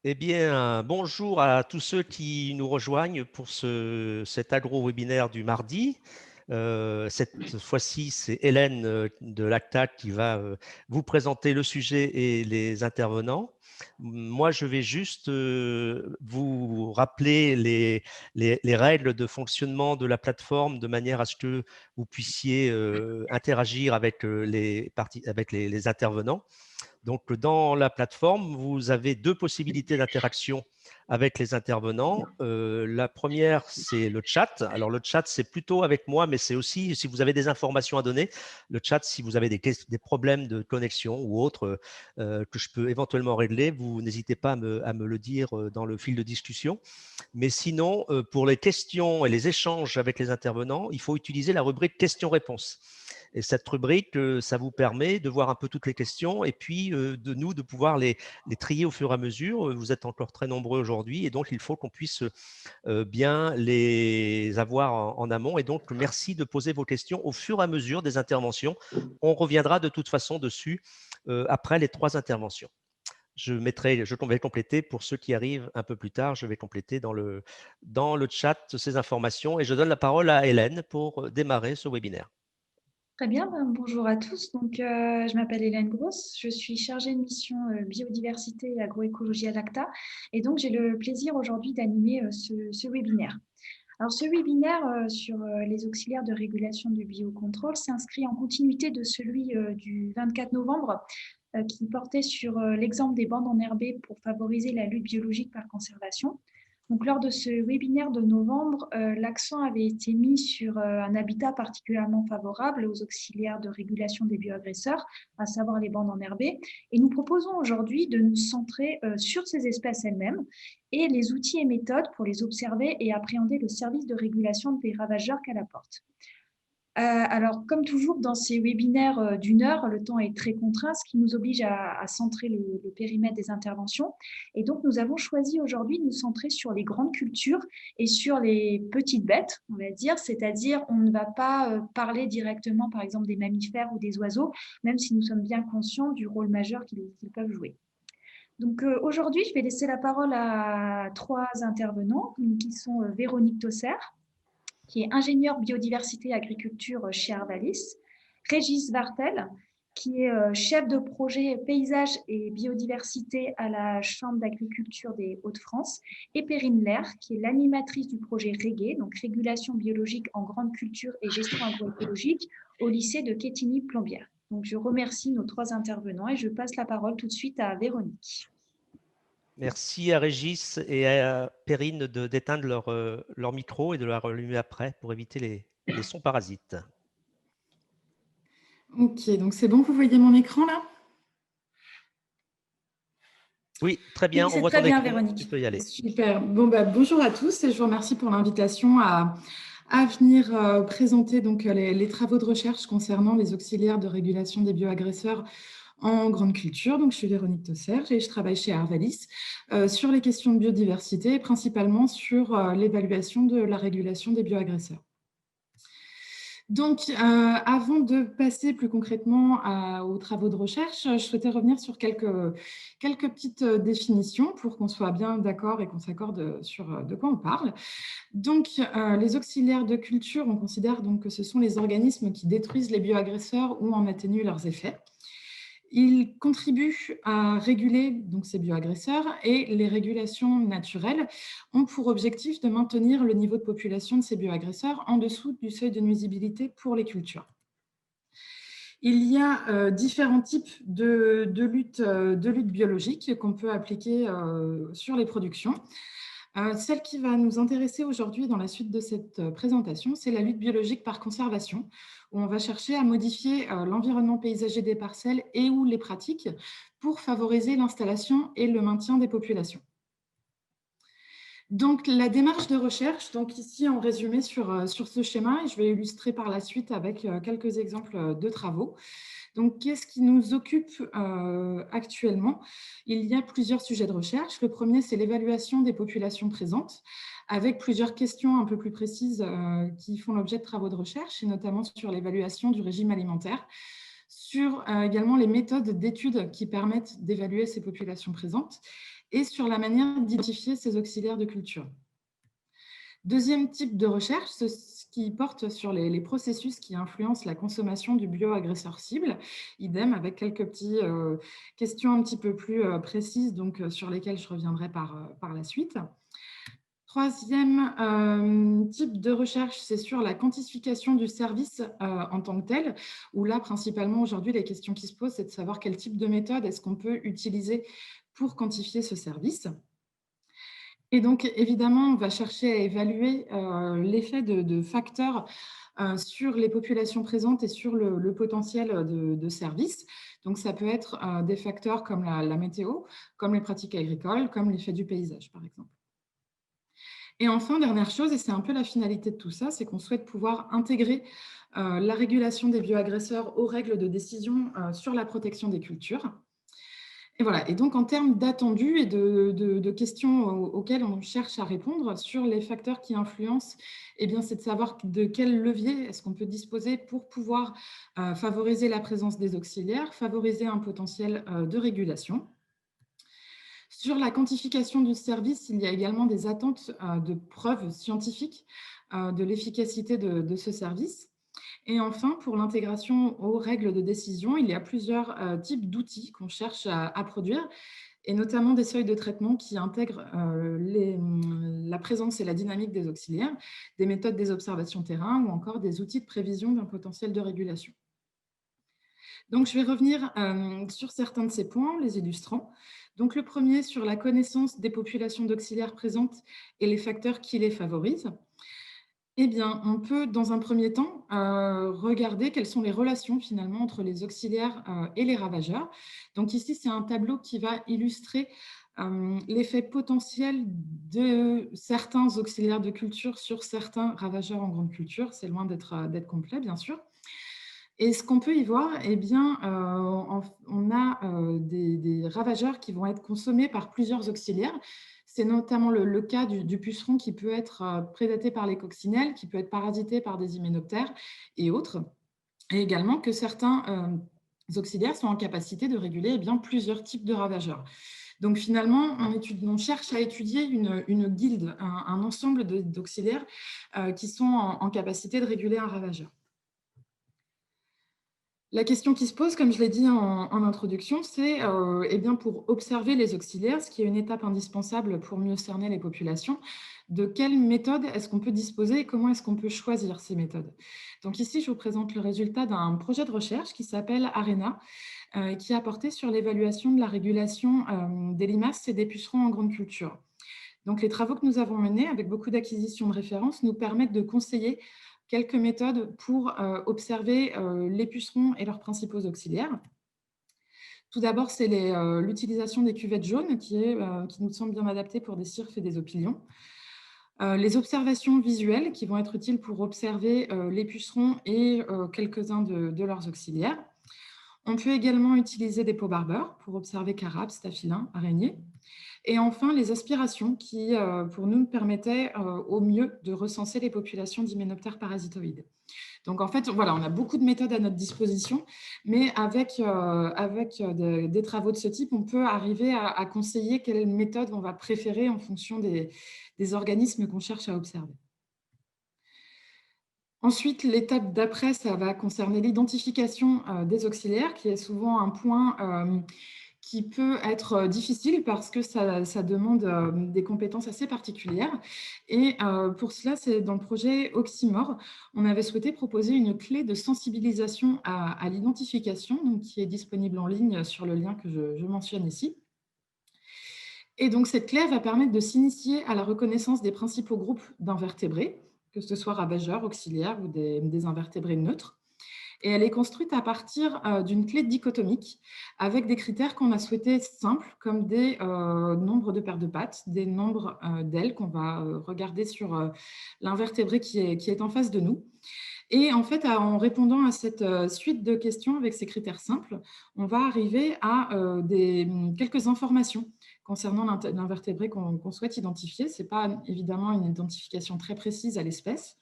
Eh bien, bonjour à tous ceux qui nous rejoignent pour cet agro-webinaire du mardi. Cette fois-ci, c'est Hélène de l'ACTA qui va vous présenter le sujet et les intervenants. Moi, je vais juste vous rappeler les règles de fonctionnement de la plateforme de manière à ce que vous puissiez interagir avec les intervenants. Donc, dans la plateforme, vous avez deux possibilités d'interaction avec les intervenants. La première, c'est le chat. Alors, le chat, c'est plutôt avec moi, mais c'est aussi si vous avez des informations à donner. Le chat, si vous avez des problèmes de connexion ou autres que je peux éventuellement régler, vous n'hésitez pas à me le dire dans le fil de discussion. Mais sinon, pour les questions et les échanges avec les intervenants, il faut utiliser la rubrique questions-réponses. Et cette rubrique, ça vous permet de voir un peu toutes les questions et puis de pouvoir les trier au fur et à mesure. Vous êtes encore très nombreux aujourd'hui et donc il faut qu'on puisse bien les avoir en amont. Et donc, merci de poser vos questions au fur et à mesure des interventions. On reviendra de toute façon dessus après les 3 interventions. Je vais compléter pour ceux qui arrivent un peu plus tard, je vais compléter dans le chat ces informations et je donne la parole à Hélène pour démarrer ce webinaire. Très bien, bonjour à tous. Donc, je m'appelle Hélène Gross, je suis chargée de mission biodiversité et agroécologie à l'ACTA et donc j'ai le plaisir aujourd'hui d'animer ce webinaire. Alors, ce webinaire sur les auxiliaires de régulation du biocontrôle s'inscrit en continuité de celui du 24 novembre qui portait sur l'exemple des bandes enherbées pour favoriser la lutte biologique par conservation. Donc, lors de ce webinaire de novembre, l'accent avait été mis sur un habitat particulièrement favorable aux auxiliaires de régulation des bioagresseurs, à savoir les bandes enherbées. Et nous proposons aujourd'hui de nous centrer sur ces espèces elles-mêmes et les outils et méthodes pour les observer et appréhender le service de régulation des ravageurs qu'elle apporte. Alors, comme toujours dans ces webinaires d'une heure, le temps est très contraint, ce qui nous oblige à centrer le périmètre des interventions. Et donc, nous avons choisi aujourd'hui de nous centrer sur les grandes cultures et sur les petites bêtes, on va dire, c'est-à-dire on ne va pas parler directement, par exemple, des mammifères ou des oiseaux, même si nous sommes bien conscients du rôle majeur qu'ils peuvent jouer. Donc aujourd'hui, je vais laisser la parole à 3 intervenants qui sont Véronique Tosser, qui est ingénieur biodiversité et agriculture chez Arvalis, Régis Vartel, qui est chef de projet paysage et biodiversité à la Chambre d'agriculture des Hauts-de-France, et Perrine Lair, qui est l'animatrice du projet REGE, donc régulation biologique en grande culture et gestion agroécologique, au lycée de Quetigny-Plombières. Donc je remercie nos 3 intervenants et je passe la parole tout de suite à Véronique. Merci à Régis et à Perrine d'éteindre leur micro et de la rallumer après pour éviter les sons parasites. Ok, donc c'est bon, vous voyez mon écran là? Oui, très bien, Oui, on c'est voit très ton bien, écran, tu Véronique. peux y aller. Super. Bon, bonjour à tous et je vous remercie pour l'invitation à venir présenter donc, les travaux de recherche concernant les auxiliaires de régulation des bioagresseurs en grande culture. Donc, je suis Véronique Tosser et je travaille chez Arvalis sur les questions de biodiversité et principalement sur l'évaluation de la régulation des bioagresseurs. Donc, avant de passer plus concrètement aux travaux de recherche, je souhaitais revenir sur quelques petites définitions pour qu'on soit bien d'accord et qu'on s'accorde sur de quoi on parle. Donc, les auxiliaires de culture, on considère donc que ce sont les organismes qui détruisent les bioagresseurs ou en atténuent leurs effets. Ils contribuent à réguler donc, ces bioagresseurs et les régulations naturelles ont pour objectif de maintenir le niveau de population de ces bioagresseurs en dessous du seuil de nuisibilité pour les cultures. Il y a différents types de lutte biologique qu'on peut appliquer sur les productions. Celle qui va nous intéresser aujourd'hui dans la suite de cette présentation, c'est la lutte biologique par conservation, où on va chercher à modifier l'environnement paysager des parcelles et ou les pratiques pour favoriser l'installation et le maintien des populations. Donc, la démarche de recherche, donc ici en résumé sur ce schéma, et je vais illustrer par la suite avec quelques exemples de travaux. Donc, qu'est-ce qui nous occupe actuellement? Il y a plusieurs sujets de recherche. Le premier, c'est l'évaluation des populations présentes, avec plusieurs questions un peu plus précises qui font l'objet de travaux de recherche, et notamment sur l'évaluation du régime alimentaire, sur également les méthodes d'études qui permettent d'évaluer ces populations présentes et sur la manière d'identifier ces auxiliaires de culture. Deuxième type de recherche, ce qui porte sur les processus qui influencent la consommation du bioagresseur cible, idem avec quelques petites questions un petit peu plus précises donc, sur lesquelles je reviendrai par la suite. Troisième type de recherche, c'est sur la quantification du service en tant que tel, où là, principalement, aujourd'hui, les questions qui se posent, c'est de savoir quel type de méthode est-ce qu'on peut utiliser pour quantifier ce service. Et donc, évidemment, on va chercher à évaluer l'effet de facteurs sur les populations présentes et sur le potentiel de service. Donc, ça peut être des facteurs comme la météo, comme les pratiques agricoles, comme l'effet du paysage, par exemple. Et enfin, dernière chose, et c'est un peu la finalité de tout ça, c'est qu'on souhaite pouvoir intégrer la régulation des bioagresseurs aux règles de décision sur la protection des cultures. Et voilà. Et donc, en termes d'attendus et de questions auxquelles on cherche à répondre sur les facteurs qui influencent, eh bien, c'est de savoir de quel levier est-ce qu'on peut disposer pour pouvoir favoriser la présence des auxiliaires, favoriser un potentiel de régulation. Sur la quantification du service, il y a également des attentes de preuves scientifiques de l'efficacité de ce service. Et enfin, pour l'intégration aux règles de décision, il y a plusieurs types d'outils qu'on cherche à produire, et notamment des seuils de traitement qui intègrent la présence et la dynamique des auxiliaires, des méthodes des observations terrain ou encore des outils de prévision d'un potentiel de régulation. Donc, je vais revenir sur certains de ces points, les illustrant. Donc, le premier sur la connaissance des populations d'auxiliaires présentes et les facteurs qui les favorisent. Eh bien, on peut, dans un premier temps, regarder quelles sont les relations finalement entre les auxiliaires et les ravageurs. Donc ici, c'est un tableau qui va illustrer l'effet potentiel de certains auxiliaires de culture sur certains ravageurs en grande culture. C'est loin d'être complet, bien sûr. Et ce qu'on peut y voir, eh bien, on a des ravageurs qui vont être consommés par plusieurs auxiliaires. C'est notamment le cas du puceron qui peut être prédaté par les coccinelles, qui peut être parasité par des hyménoptères et autres. Et également que certains auxiliaires sont en capacité de réguler eh bien, plusieurs types de ravageurs. Donc finalement, on cherche à étudier une guilde, un ensemble d'auxiliaires qui sont en capacité de réguler un ravageur. La question qui se pose, comme je l'ai dit en introduction, c'est eh bien pour observer les auxiliaires, ce qui est une étape indispensable pour mieux cerner les populations, de quelles méthodes est-ce qu'on peut disposer et comment est-ce qu'on peut choisir ces méthodes. Donc ici, je vous présente le résultat d'un projet de recherche qui s'appelle ARENA, qui a porté sur l'évaluation de la régulation des limaces et des pucerons en grande culture. Donc les travaux que nous avons menés, avec beaucoup d'acquisitions de références, nous permettent de conseiller quelques méthodes pour observer les pucerons et leurs principaux auxiliaires. Tout d'abord, c'est l'utilisation des cuvettes jaunes qui nous semble bien adaptée pour des cirques et des opilions. Les observations visuelles qui vont être utiles pour observer les pucerons et quelques-uns de leurs auxiliaires. On peut également utiliser des peaux barbeurs pour observer carabes, staphylins, araignées. Et enfin, les aspirations qui, pour nous, permettaient au mieux de recenser les populations d'hyménoptères parasitoïdes. Donc, en fait, voilà, on a beaucoup de méthodes à notre disposition, mais avec des travaux de ce type, on peut arriver à conseiller quelle méthode on va préférer en fonction des organismes qu'on cherche à observer. Ensuite, l'étape d'après, ça va concerner l'identification des auxiliaires, qui est souvent un point qui peut être difficile parce que ça demande des compétences assez particulières. Et pour cela, c'est dans le projet Oxymore, on avait souhaité proposer une clé de sensibilisation à l'identification, qui est disponible en ligne sur le lien que je mentionne ici. Et donc, cette clé va permettre de s'initier à la reconnaissance des principaux groupes d'invertébrés, que ce soit ravageurs, auxiliaires ou des invertébrés neutres. Et elle est construite à partir d'une clé dichotomique avec des critères qu'on a souhaités simples, comme des nombres de paires de pattes, des nombres d'ailes qu'on va regarder sur l'invertébré qui est en face de nous. Et en fait, en répondant à cette suite de questions avec ces critères simples, on va arriver à quelques informations concernant l'invertébré qu'on souhaite identifier. Ce n'est pas évidemment une identification très précise à l'espèce,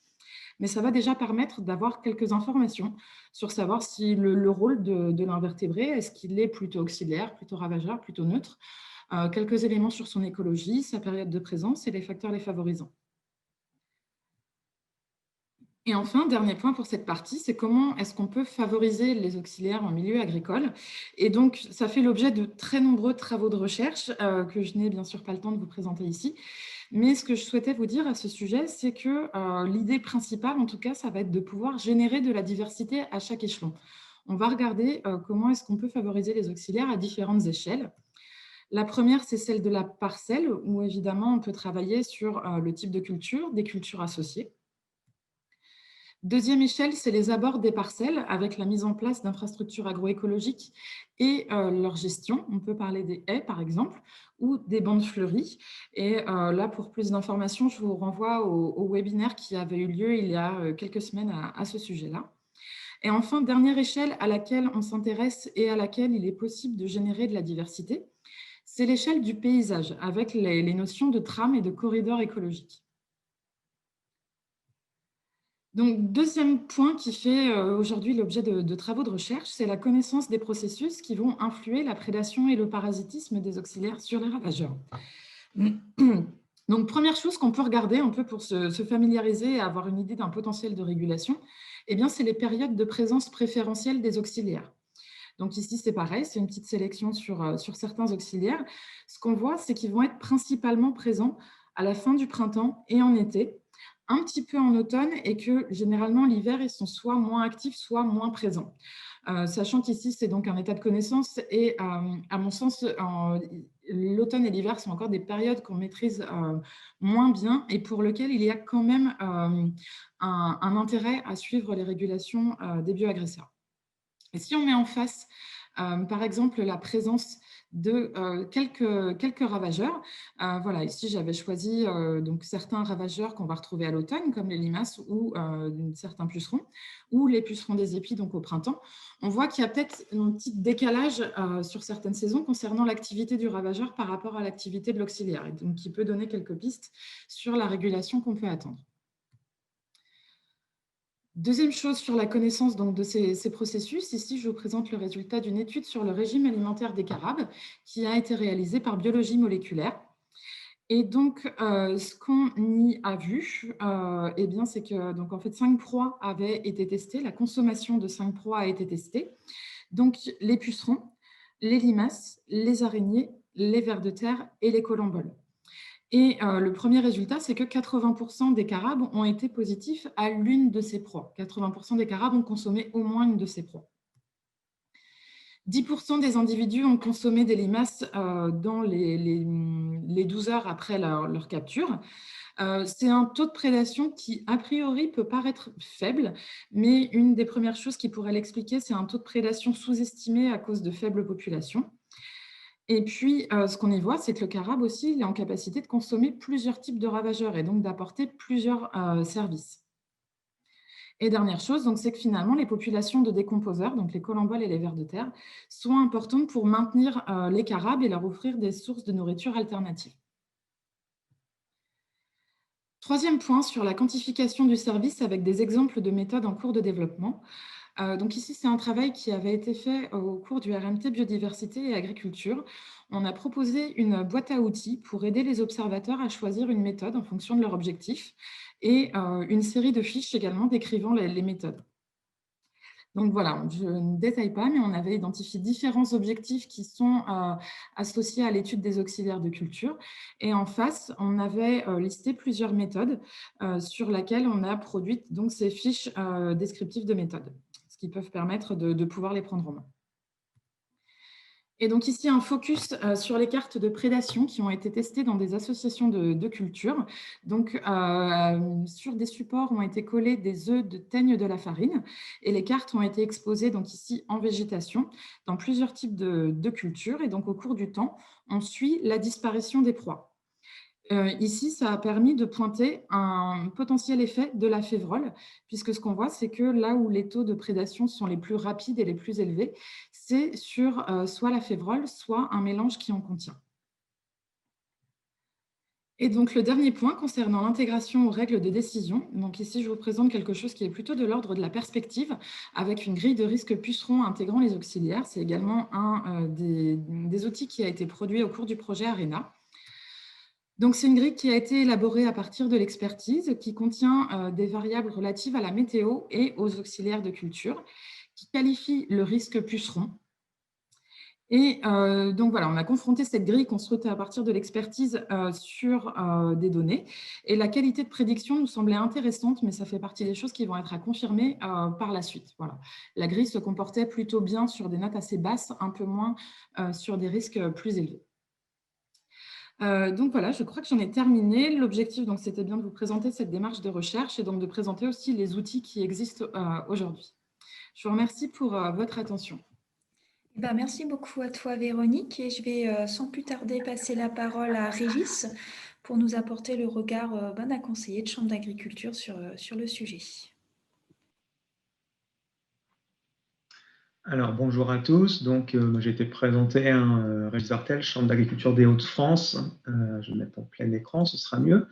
mais ça va déjà permettre d'avoir quelques informations sur savoir si le rôle de l'invertébré, est-ce qu'il est plutôt auxiliaire, plutôt ravageur, plutôt neutre, quelques éléments sur son écologie, sa période de présence et les facteurs les favorisant. Et enfin, dernier point pour cette partie, c'est comment est-ce qu'on peut favoriser les auxiliaires en milieu agricole. Et donc, ça fait l'objet de très nombreux travaux de recherche que je n'ai bien sûr pas le temps de vous présenter ici. Mais ce que je souhaitais vous dire à ce sujet, c'est que l'idée principale, en tout cas, ça va être de pouvoir générer de la diversité à chaque échelon. On va regarder comment est-ce qu'on peut favoriser les auxiliaires à différentes échelles. La première, c'est celle de la parcelle, où évidemment, on peut travailler sur le type de culture, des cultures associées. Deuxième échelle, c'est les abords des parcelles avec la mise en place d'infrastructures agroécologiques et leur gestion. On peut parler des haies, par exemple, ou des bandes fleuries. Et là, pour plus d'informations, je vous renvoie au webinaire qui avait eu lieu il y a quelques semaines à ce sujet-là. Et enfin, dernière échelle à laquelle on s'intéresse et à laquelle il est possible de générer de la diversité, c'est l'échelle du paysage avec les notions de trame et de corridor écologique. Donc, deuxième point qui fait aujourd'hui l'objet de travaux de recherche, c'est la connaissance des processus qui vont influer la prédation et le parasitisme des auxiliaires sur les ravageurs. Donc, première chose qu'on peut regarder un peu pour se familiariser et avoir une idée d'un potentiel de régulation, eh bien, c'est les périodes de présence préférentielle des auxiliaires. Donc ici, c'est pareil, c'est une petite sélection sur certains auxiliaires. Ce qu'on voit, c'est qu'ils vont être principalement présents à la fin du printemps et en été, un petit peu en automne, et que généralement l'hiver, ils sont soit moins actifs, soit moins présents. Sachant qu'ici, c'est donc un état de connaissance et à mon sens, l'automne et l'hiver sont encore des périodes qu'on maîtrise moins bien et pour lesquelles il y a quand même un intérêt à suivre les régulations des bioagresseurs. Et si on met en face, par exemple, la présence de quelques ravageurs, voilà, ici j'avais choisi donc certains ravageurs qu'on va retrouver à l'automne, comme les limaces ou certains pucerons, ou les pucerons des épis, donc au printemps. On voit qu'il y a peut-être un petit décalage sur certaines saisons concernant l'activité du ravageur par rapport à l'activité de l'auxiliaire, et donc qui peut donner quelques pistes sur la régulation qu'on peut attendre. Deuxième chose sur la connaissance donc, de ces processus, ici je vous présente le résultat d'une étude sur le régime alimentaire des carabes qui a été réalisée par biologie moléculaire. Et donc, ce qu'on y a vu, eh bien, c'est que donc, en fait, 5 proies avaient été testées, la consommation de 5 proies a été testée. Donc, les pucerons, les limaces, les araignées, les vers de terre et les colomboles. Et le premier résultat, c'est que 80% des carabes ont été positifs à l'une de ces proies. 80% des carabes ont consommé au moins une de ces proies. 10% des individus ont consommé des limaces dans les 12 heures après leur capture. C'est un taux de prédation qui, a priori, peut paraître faible, mais une des premières choses qui pourrait l'expliquer, c'est un taux de prédation sous-estimé à cause de faibles populations. Et puis, ce qu'on y voit, c'est que le carabe aussi, il est en capacité de consommer plusieurs types de ravageurs et donc d'apporter plusieurs services. Et dernière chose, c'est que finalement, les populations de décomposeurs, donc les colomboles et les vers de terre, sont importantes pour maintenir les carabes et leur offrir des sources de nourriture alternatives. Troisième point sur la quantification du service avec des exemples de méthodes en cours de développement. Donc ici, c'est un travail qui avait été fait au cours du RMT Biodiversité et Agriculture. On a proposé une boîte à outils pour aider les observateurs à choisir une méthode en fonction de leur objectif et une série de fiches également décrivant les méthodes. Donc voilà, je ne détaille pas, mais on avait identifié différents objectifs qui sont associés à l'étude des auxiliaires de culture. Et en face, on avait listé plusieurs méthodes sur lesquelles on a produit donc, ces fiches descriptives de méthodes, ce qui peuvent permettre de pouvoir les prendre en main. Et donc ici, un focus sur les cartes de prédation qui ont été testées dans des associations de culture. Donc, sur des supports ont été collés des œufs de teigne de la farine et les cartes ont été exposées donc ici en végétation dans plusieurs types de cultures. Et donc, au cours du temps, on suit la disparition des proies. Ici, ça a permis de pointer un potentiel effet de la févrole, puisque ce qu'on voit, c'est que là où les taux de prédation sont les plus rapides et les plus élevés, c'est sur soit la févrole, soit un mélange qui en contient. Et donc, le dernier point concernant l'intégration aux règles de décision. Donc ici, je vous présente quelque chose qui est plutôt de l'ordre de la perspective, avec une grille de risque puceron intégrant les auxiliaires. C'est également un des outils qui a été produit au cours du projet ARENA. Donc, c'est une grille qui a été élaborée à partir de l'expertise, qui contient des variables relatives à la météo et aux auxiliaires de culture, qui qualifie le risque puceron. Et donc voilà, on a confronté cette grille construite à partir de l'expertise sur des données. Et la qualité de prédiction nous semblait intéressante, mais ça fait partie des choses qui vont être à confirmer par la suite. Voilà. La grille se comportait plutôt bien sur des notes assez basses, un peu moins sur des risques plus élevés. Donc voilà, je crois que j'en ai terminé. L'objectif, donc, c'était bien de vous présenter cette démarche de recherche et donc de présenter aussi les outils qui existent aujourd'hui. Je vous remercie pour votre attention. Ben, merci beaucoup à toi, Véronique. Et je vais sans plus tarder passer la parole à Régis pour nous apporter le regard d'un conseiller de Chambre d'agriculture sur le sujet. Alors, bonjour à tous. Donc, j'ai été présenté Régis Vartel, Chambre d'agriculture des Hauts-de-France. Je vais mettre en plein écran, ce sera mieux.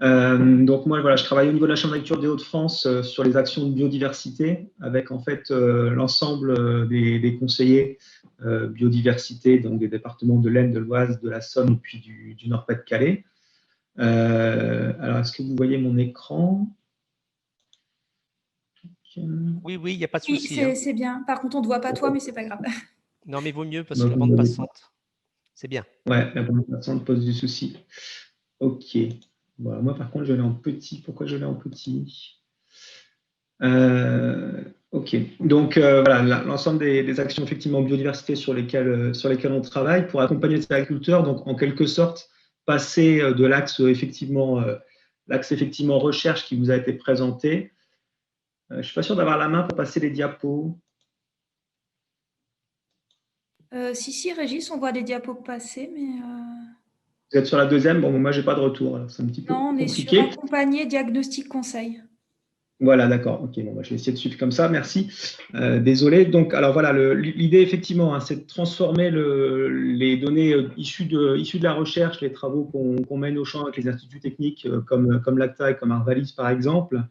Donc, moi, voilà, je travaille au niveau de la Chambre d'agriculture des Hauts-de-France sur les actions de biodiversité avec en fait l'ensemble des conseillers biodiversité, donc des départements de l'Aisne, de l'Oise, de la Somme et puis du Nord-Pas-de-Calais. Alors, est-ce que vous voyez mon écran? Oui, oui, il n'y a pas de Oui, souci. c'est bien. Par contre, on ne te voit pas toi, mais c'est pas grave. Non, mais vaut mieux parce que la bande passante, c'est bien. Ouais, la bande passante pose du souci. Ok. Voilà, moi, par contre, je l'ai en petit. Pourquoi je l'ai en petit? Ok. Donc, voilà, l'ensemble des actions effectivement biodiversité sur lesquelles on travaille pour accompagner les agriculteurs. Donc, en quelque sorte, passer de l'axe effectivement recherche qui vous a été présenté. Je ne suis pas sûr d'avoir la main pour passer les diapos. Si, Régis, on voit des diapos passer, mais… Vous êtes sur la deuxième. Bon, moi, j'ai pas de retour. C'est un petit peu Non, on est sur compliqué. accompagner, diagnostic, conseil. Voilà, d'accord. Ok, bon, je vais essayer de suivre comme ça. Merci. Désolé. Donc, alors voilà, l'idée effectivement, c'est de transformer les données issues de la recherche, les travaux qu'on mène au champ avec les instituts techniques comme l'ACTA et comme Arvalis par exemple,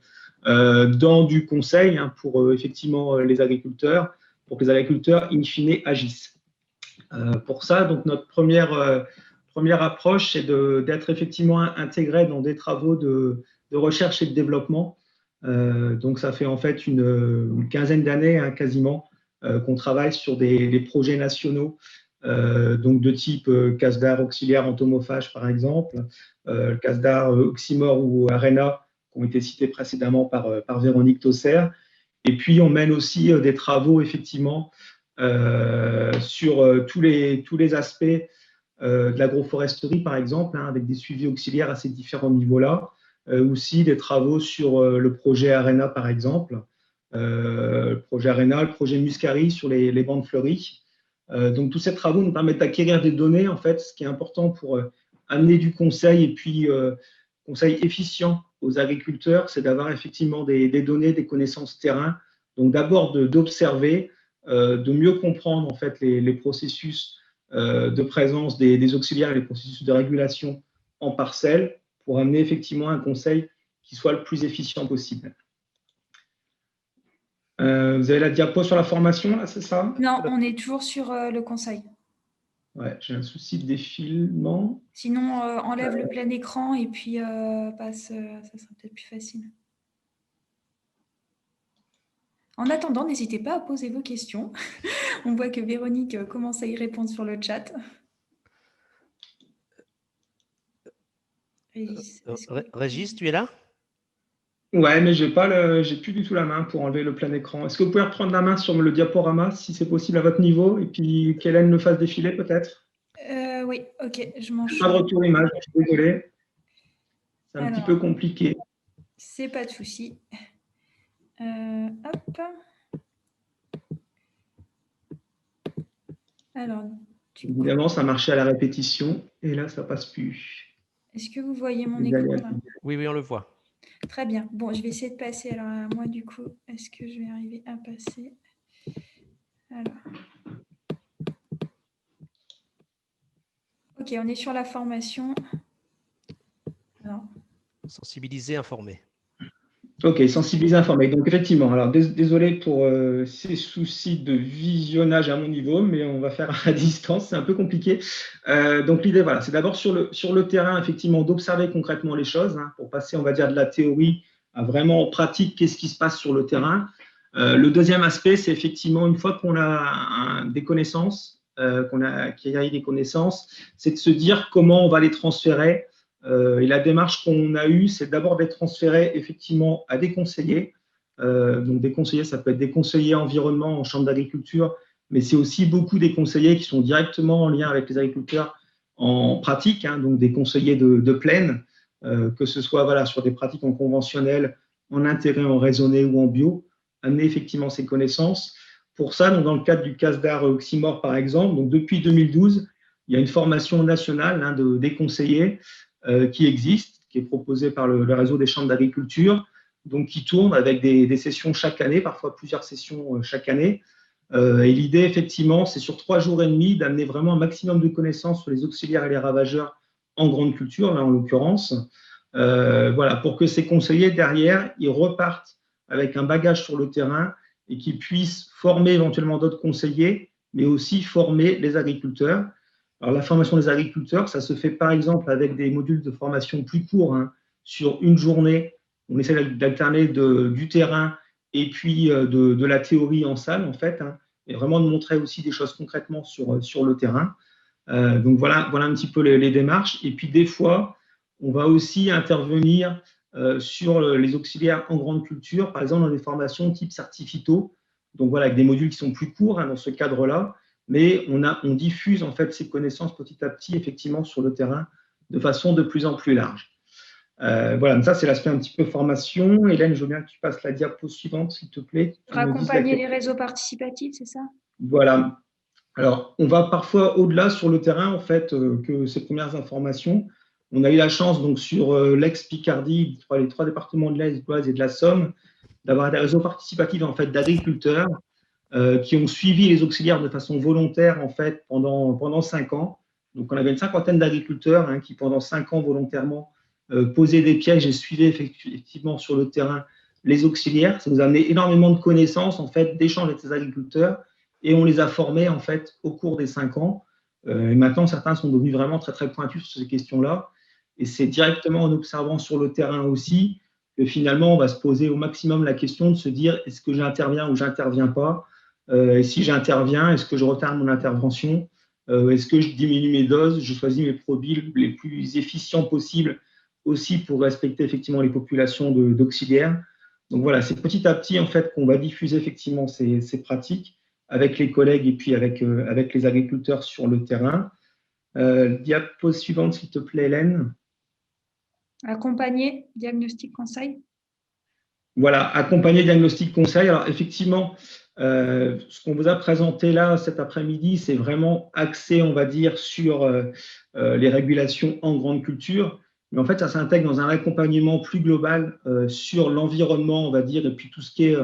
dans du conseil pour effectivement les agriculteurs, pour que les agriculteurs in fine agissent. Pour ça, donc notre première approche, c'est d'être effectivement intégré dans des travaux de recherche et de développement. Donc, ça fait en fait une quinzaine d'années quasiment qu'on travaille sur des projets nationaux, donc de type CASDAR auxiliaire entomophage par exemple, CASDAR Oxymore ou ARENA qui ont été cités précédemment par Véronique Tosser. Et puis, on mène aussi des travaux effectivement sur tous les aspects de l'agroforesterie par exemple, avec des suivis auxiliaires à ces différents niveaux-là. Aussi des travaux sur le projet ARENA, par exemple, le projet ARENA, le projet Muscari sur les bandes fleuries. Donc, tous ces travaux nous permettent d'acquérir des données, en fait, ce qui est important pour amener du conseil et puis conseil efficient aux agriculteurs, c'est d'avoir effectivement des données, des connaissances terrain. Donc, d'abord d'observer, de mieux comprendre en fait les processus de présence des auxiliaires et les processus de régulation en parcelle, pour amener effectivement un conseil qui soit le plus efficient possible. Vous avez la diapo sur la formation, là, c'est ça? Non, on est toujours sur le conseil. Ouais, j'ai un souci de défilement. Sinon, enlève le plein écran et puis passe, ça sera peut-être plus facile. En attendant, n'hésitez pas à poser vos questions. On voit que Véronique commence à y répondre sur le chat. Régis, tu es là? Ouais, mais j'ai plus du tout la main pour enlever le plein écran. Est-ce que vous pouvez reprendre la main sur le diaporama, si c'est possible à votre niveau, et puis qu'Hélène le fasse défiler peut-être? Oui, ok, je m'en Pas de retour image, je suis désolé. C'est un petit peu compliqué. C'est pas de souci. Hop. Alors, évidemment, ça marchait à la répétition, et là, ça passe plus. Est-ce que vous voyez mon écran là? Oui, oui, on le voit. Très bien. Bon, je vais essayer de passer. Alors, moi, du coup, est-ce que je vais arriver à passer? Alors. Ok, on est sur la formation. sensibiliser, informer. Ok, sensibiliser, informer. Donc effectivement, alors désolé pour ces soucis de visionnage à mon niveau, mais on va faire à distance, c'est un peu compliqué. Donc l'idée, voilà, c'est d'abord sur le terrain, effectivement, d'observer concrètement les choses, hein, pour passer, on va dire, de la théorie à vraiment en pratique, qu'est-ce qui se passe sur le terrain. Le deuxième aspect, c'est effectivement, une fois qu'on a des connaissances, qu'il y a des connaissances, c'est de se dire comment on va les transférer. Et la démarche qu'on a eue, c'est d'abord d'être transféré effectivement à des conseillers. Donc des conseillers, ça peut être des conseillers environnement en chambre d'agriculture, mais c'est aussi beaucoup des conseillers qui sont directement en lien avec les agriculteurs en pratique, hein, donc des conseillers de plaine, que ce soit voilà, sur des pratiques en conventionnel, en intégré, en raisonné ou en bio, amener effectivement ces connaissances. Pour ça, donc dans le cadre du CASDAR Oxymore par exemple, donc depuis 2012, il y a une formation nationale, hein, des conseillers qui existe, qui est proposé par le réseau des chambres d'agriculture, donc qui tourne avec des sessions chaque année, parfois plusieurs sessions chaque année. Et l'idée, effectivement, c'est sur 3 jours et demi d'amener vraiment un maximum de connaissances sur les auxiliaires et les ravageurs en grande culture, là en l'occurrence, voilà, pour que ces conseillers, derrière, ils repartent avec un bagage sur le terrain et qu'ils puissent former éventuellement d'autres conseillers, mais aussi former les agriculteurs. Alors, la formation des agriculteurs, ça se fait par exemple avec des modules de formation plus courts, hein, sur une journée. On essaie d'alterner du terrain et puis de la théorie en salle, en fait, hein, et vraiment de montrer aussi des choses concrètement sur le terrain. Donc, voilà un petit peu les démarches. Et puis, des fois, on va aussi intervenir sur les auxiliaires en grande culture, par exemple dans des formations type certifito, donc voilà, avec des modules qui sont plus courts, hein, dans ce cadre-là, mais on diffuse en fait ces connaissances petit à petit effectivement sur le terrain de façon de plus en plus large. Voilà, donc ça c'est l'aspect un petit peu formation. Hélène, je veux bien que tu passes la diapo suivante, s'il te plaît. Accompagner les réseaux participatifs, c'est ça? Voilà. Alors, on va parfois au-delà sur le terrain, en fait, que ces premières informations. On a eu la chance, donc, sur l'ex-Picardie, les 3 départements de l'Est, de l'Oise et de la Somme, d'avoir des réseaux participatifs, en fait, d'agriculteurs qui ont suivi les auxiliaires de façon volontaire, en fait, pendant 5 ans. Donc, on avait une cinquantaine d'agriculteurs, hein, qui, pendant 5 ans, volontairement, posaient des pièges et suivaient effectivement sur le terrain les auxiliaires. Ça nous a amené énormément de connaissances, en fait, d'échanges avec ces agriculteurs. Et on les a formés en fait au cours des 5 ans. Et maintenant, certains sont devenus vraiment très très pointus sur ces questions-là. Et c'est directement en observant sur le terrain aussi que finalement on va se poser au maximum la question de se dire est-ce que j'interviens ou j'interviens pas, et si j'interviens, est-ce que je retarde mon intervention, est-ce que je diminue mes doses, je choisis mes produits les plus efficients possibles aussi pour respecter effectivement les populations d'auxiliaires. Donc voilà, c'est petit à petit en fait qu'on va diffuser effectivement ces pratiques avec les collègues et puis avec les agriculteurs sur le terrain. Diapo suivante, s'il te plaît, Hélène. Accompagner, diagnostic, conseil. Voilà, accompagner, diagnostic, conseil. Alors, effectivement, ce qu'on vous a présenté là cet après-midi, c'est vraiment axé, on va dire, sur les régulations en grande culture. Mais en fait, ça s'intègre dans un accompagnement plus global sur l'environnement, on va dire, et puis tout ce qui est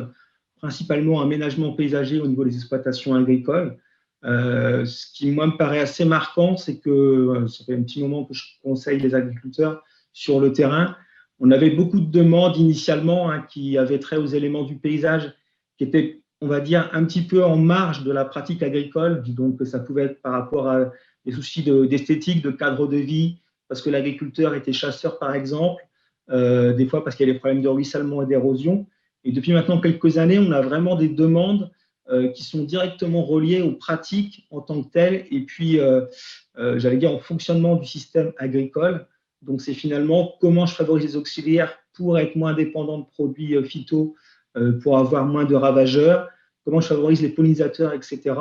principalement aménagement paysager au niveau des exploitations agricoles. Ce qui, moi, me paraît assez marquant, c'est que ça fait un petit moment que je conseille les agriculteurs sur le terrain. On avait beaucoup de demandes initialement, hein, qui avaient trait aux éléments du paysage, qui étaient, on va dire, un petit peu en marge de la pratique agricole. Donc, ça pouvait être par rapport à des soucis d'esthétique, de cadre de vie, parce que l'agriculteur était chasseur, par exemple, des fois parce qu'il y a des problèmes de ruissellement et d'érosion. Et depuis maintenant quelques années, on a vraiment des demandes qui sont directement reliées aux pratiques en tant que telles, et puis, j'allais dire, au fonctionnement du système agricole. Donc, c'est finalement comment je favorise les auxiliaires pour être moins dépendant de produits phyto, pour avoir moins de ravageurs, comment je favorise les pollinisateurs, etc.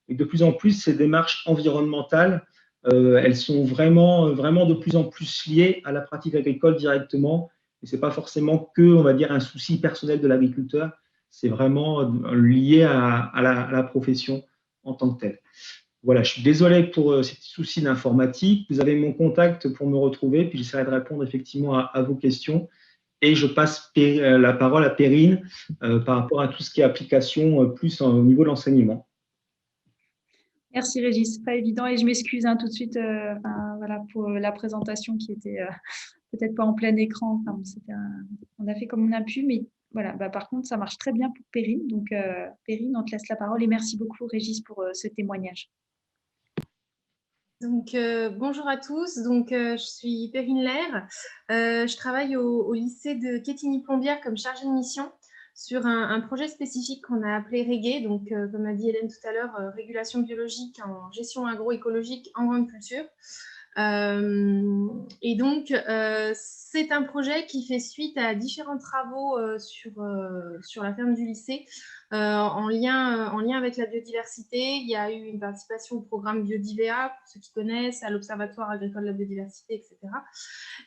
Et de plus en plus, ces démarches environnementales, elles sont vraiment de plus en plus liées à la pratique agricole directement. Et ce n'est pas forcément que, on va dire, un souci personnel de l'agriculteur, c'est vraiment lié à la profession en tant que telle. Voilà, je suis désolé pour ces petits soucis d'informatique. Vous avez mon contact pour me retrouver, puis j'essaierai de répondre effectivement à vos questions. Et je passe la parole à Perrine par rapport à tout ce qui est application plus au niveau de l'enseignement. Merci Régis, pas évident et je m'excuse, hein, tout de suite voilà, pour la présentation qui était peut-être pas en plein écran. Enfin, on a fait comme on a pu, mais voilà. Par contre, ça marche très bien pour Perrine. Donc, Perrine, on te laisse la parole et merci beaucoup, Régis, pour ce témoignage. Donc, bonjour à tous. Donc, je suis Perrine Lair. Je travaille au lycée de Quetigny-Plombières comme chargée de mission sur un projet spécifique qu'on a appelé REGAE. Donc, comme a dit Hélène tout à l'heure, régulation biologique en gestion agroécologique en grande culture. Et donc, c'est un projet qui fait suite à différents travaux sur la ferme du lycée en lien avec la biodiversité. Il y a eu une participation au programme BiodiVA, pour ceux qui connaissent, à l'Observatoire agricole de la biodiversité, etc.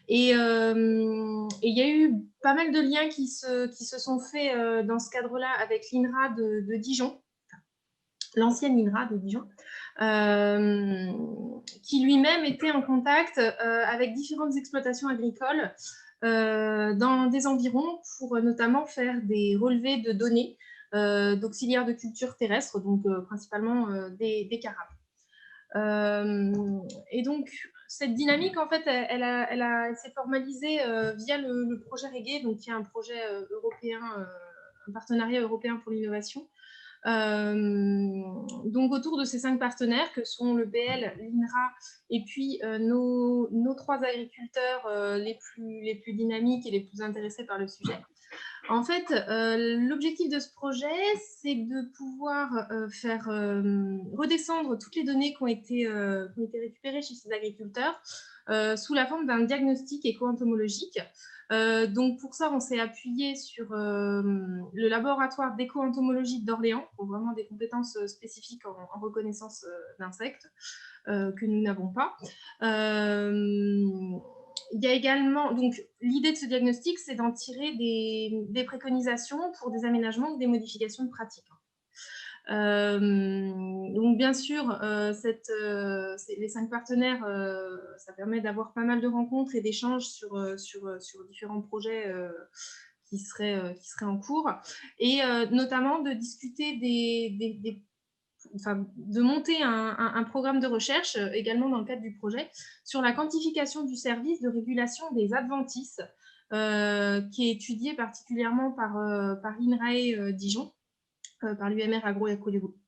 Et il y a eu pas mal de liens qui se sont faits dans ce cadre-là avec l'INRA de Dijon, l'ancienne INRA de Dijon, qui lui-même était en contact avec différentes exploitations agricoles dans des environs pour notamment faire des relevés de données d'auxiliaires de culture terrestre, donc principalement des carabes. Et donc, cette dynamique, en fait, elle s'est formalisée via le projet REGAE, donc qui est un projet européen, un partenariat européen pour l'innovation. Donc autour de ces 5 partenaires que sont le BL, l'INRA et puis nos 3 agriculteurs les plus dynamiques et les plus intéressés par le sujet. En fait, l'objectif de ce projet, c'est de pouvoir faire redescendre toutes les données qui ont été récupérées chez ces agriculteurs sous la forme d'un diagnostic éco-entomologique. Donc pour ça, on s'est appuyé sur le laboratoire d'éco-entomologie d'Orléans, pour vraiment des compétences spécifiques en reconnaissance d'insectes que nous n'avons pas. Il y a également, donc l'idée de ce diagnostic, c'est d'en tirer des préconisations pour des aménagements ou des modifications de pratiques. Donc bien sûr, les 5 partenaires, ça permet d'avoir pas mal de rencontres et d'échanges sur différents projets qui seraient en cours, et notamment de discuter de monter un programme de recherche également dans le cadre du projet sur la quantification du service de régulation des adventices qui est étudié particulièrement par l'INRAE Dijon, par l'UMR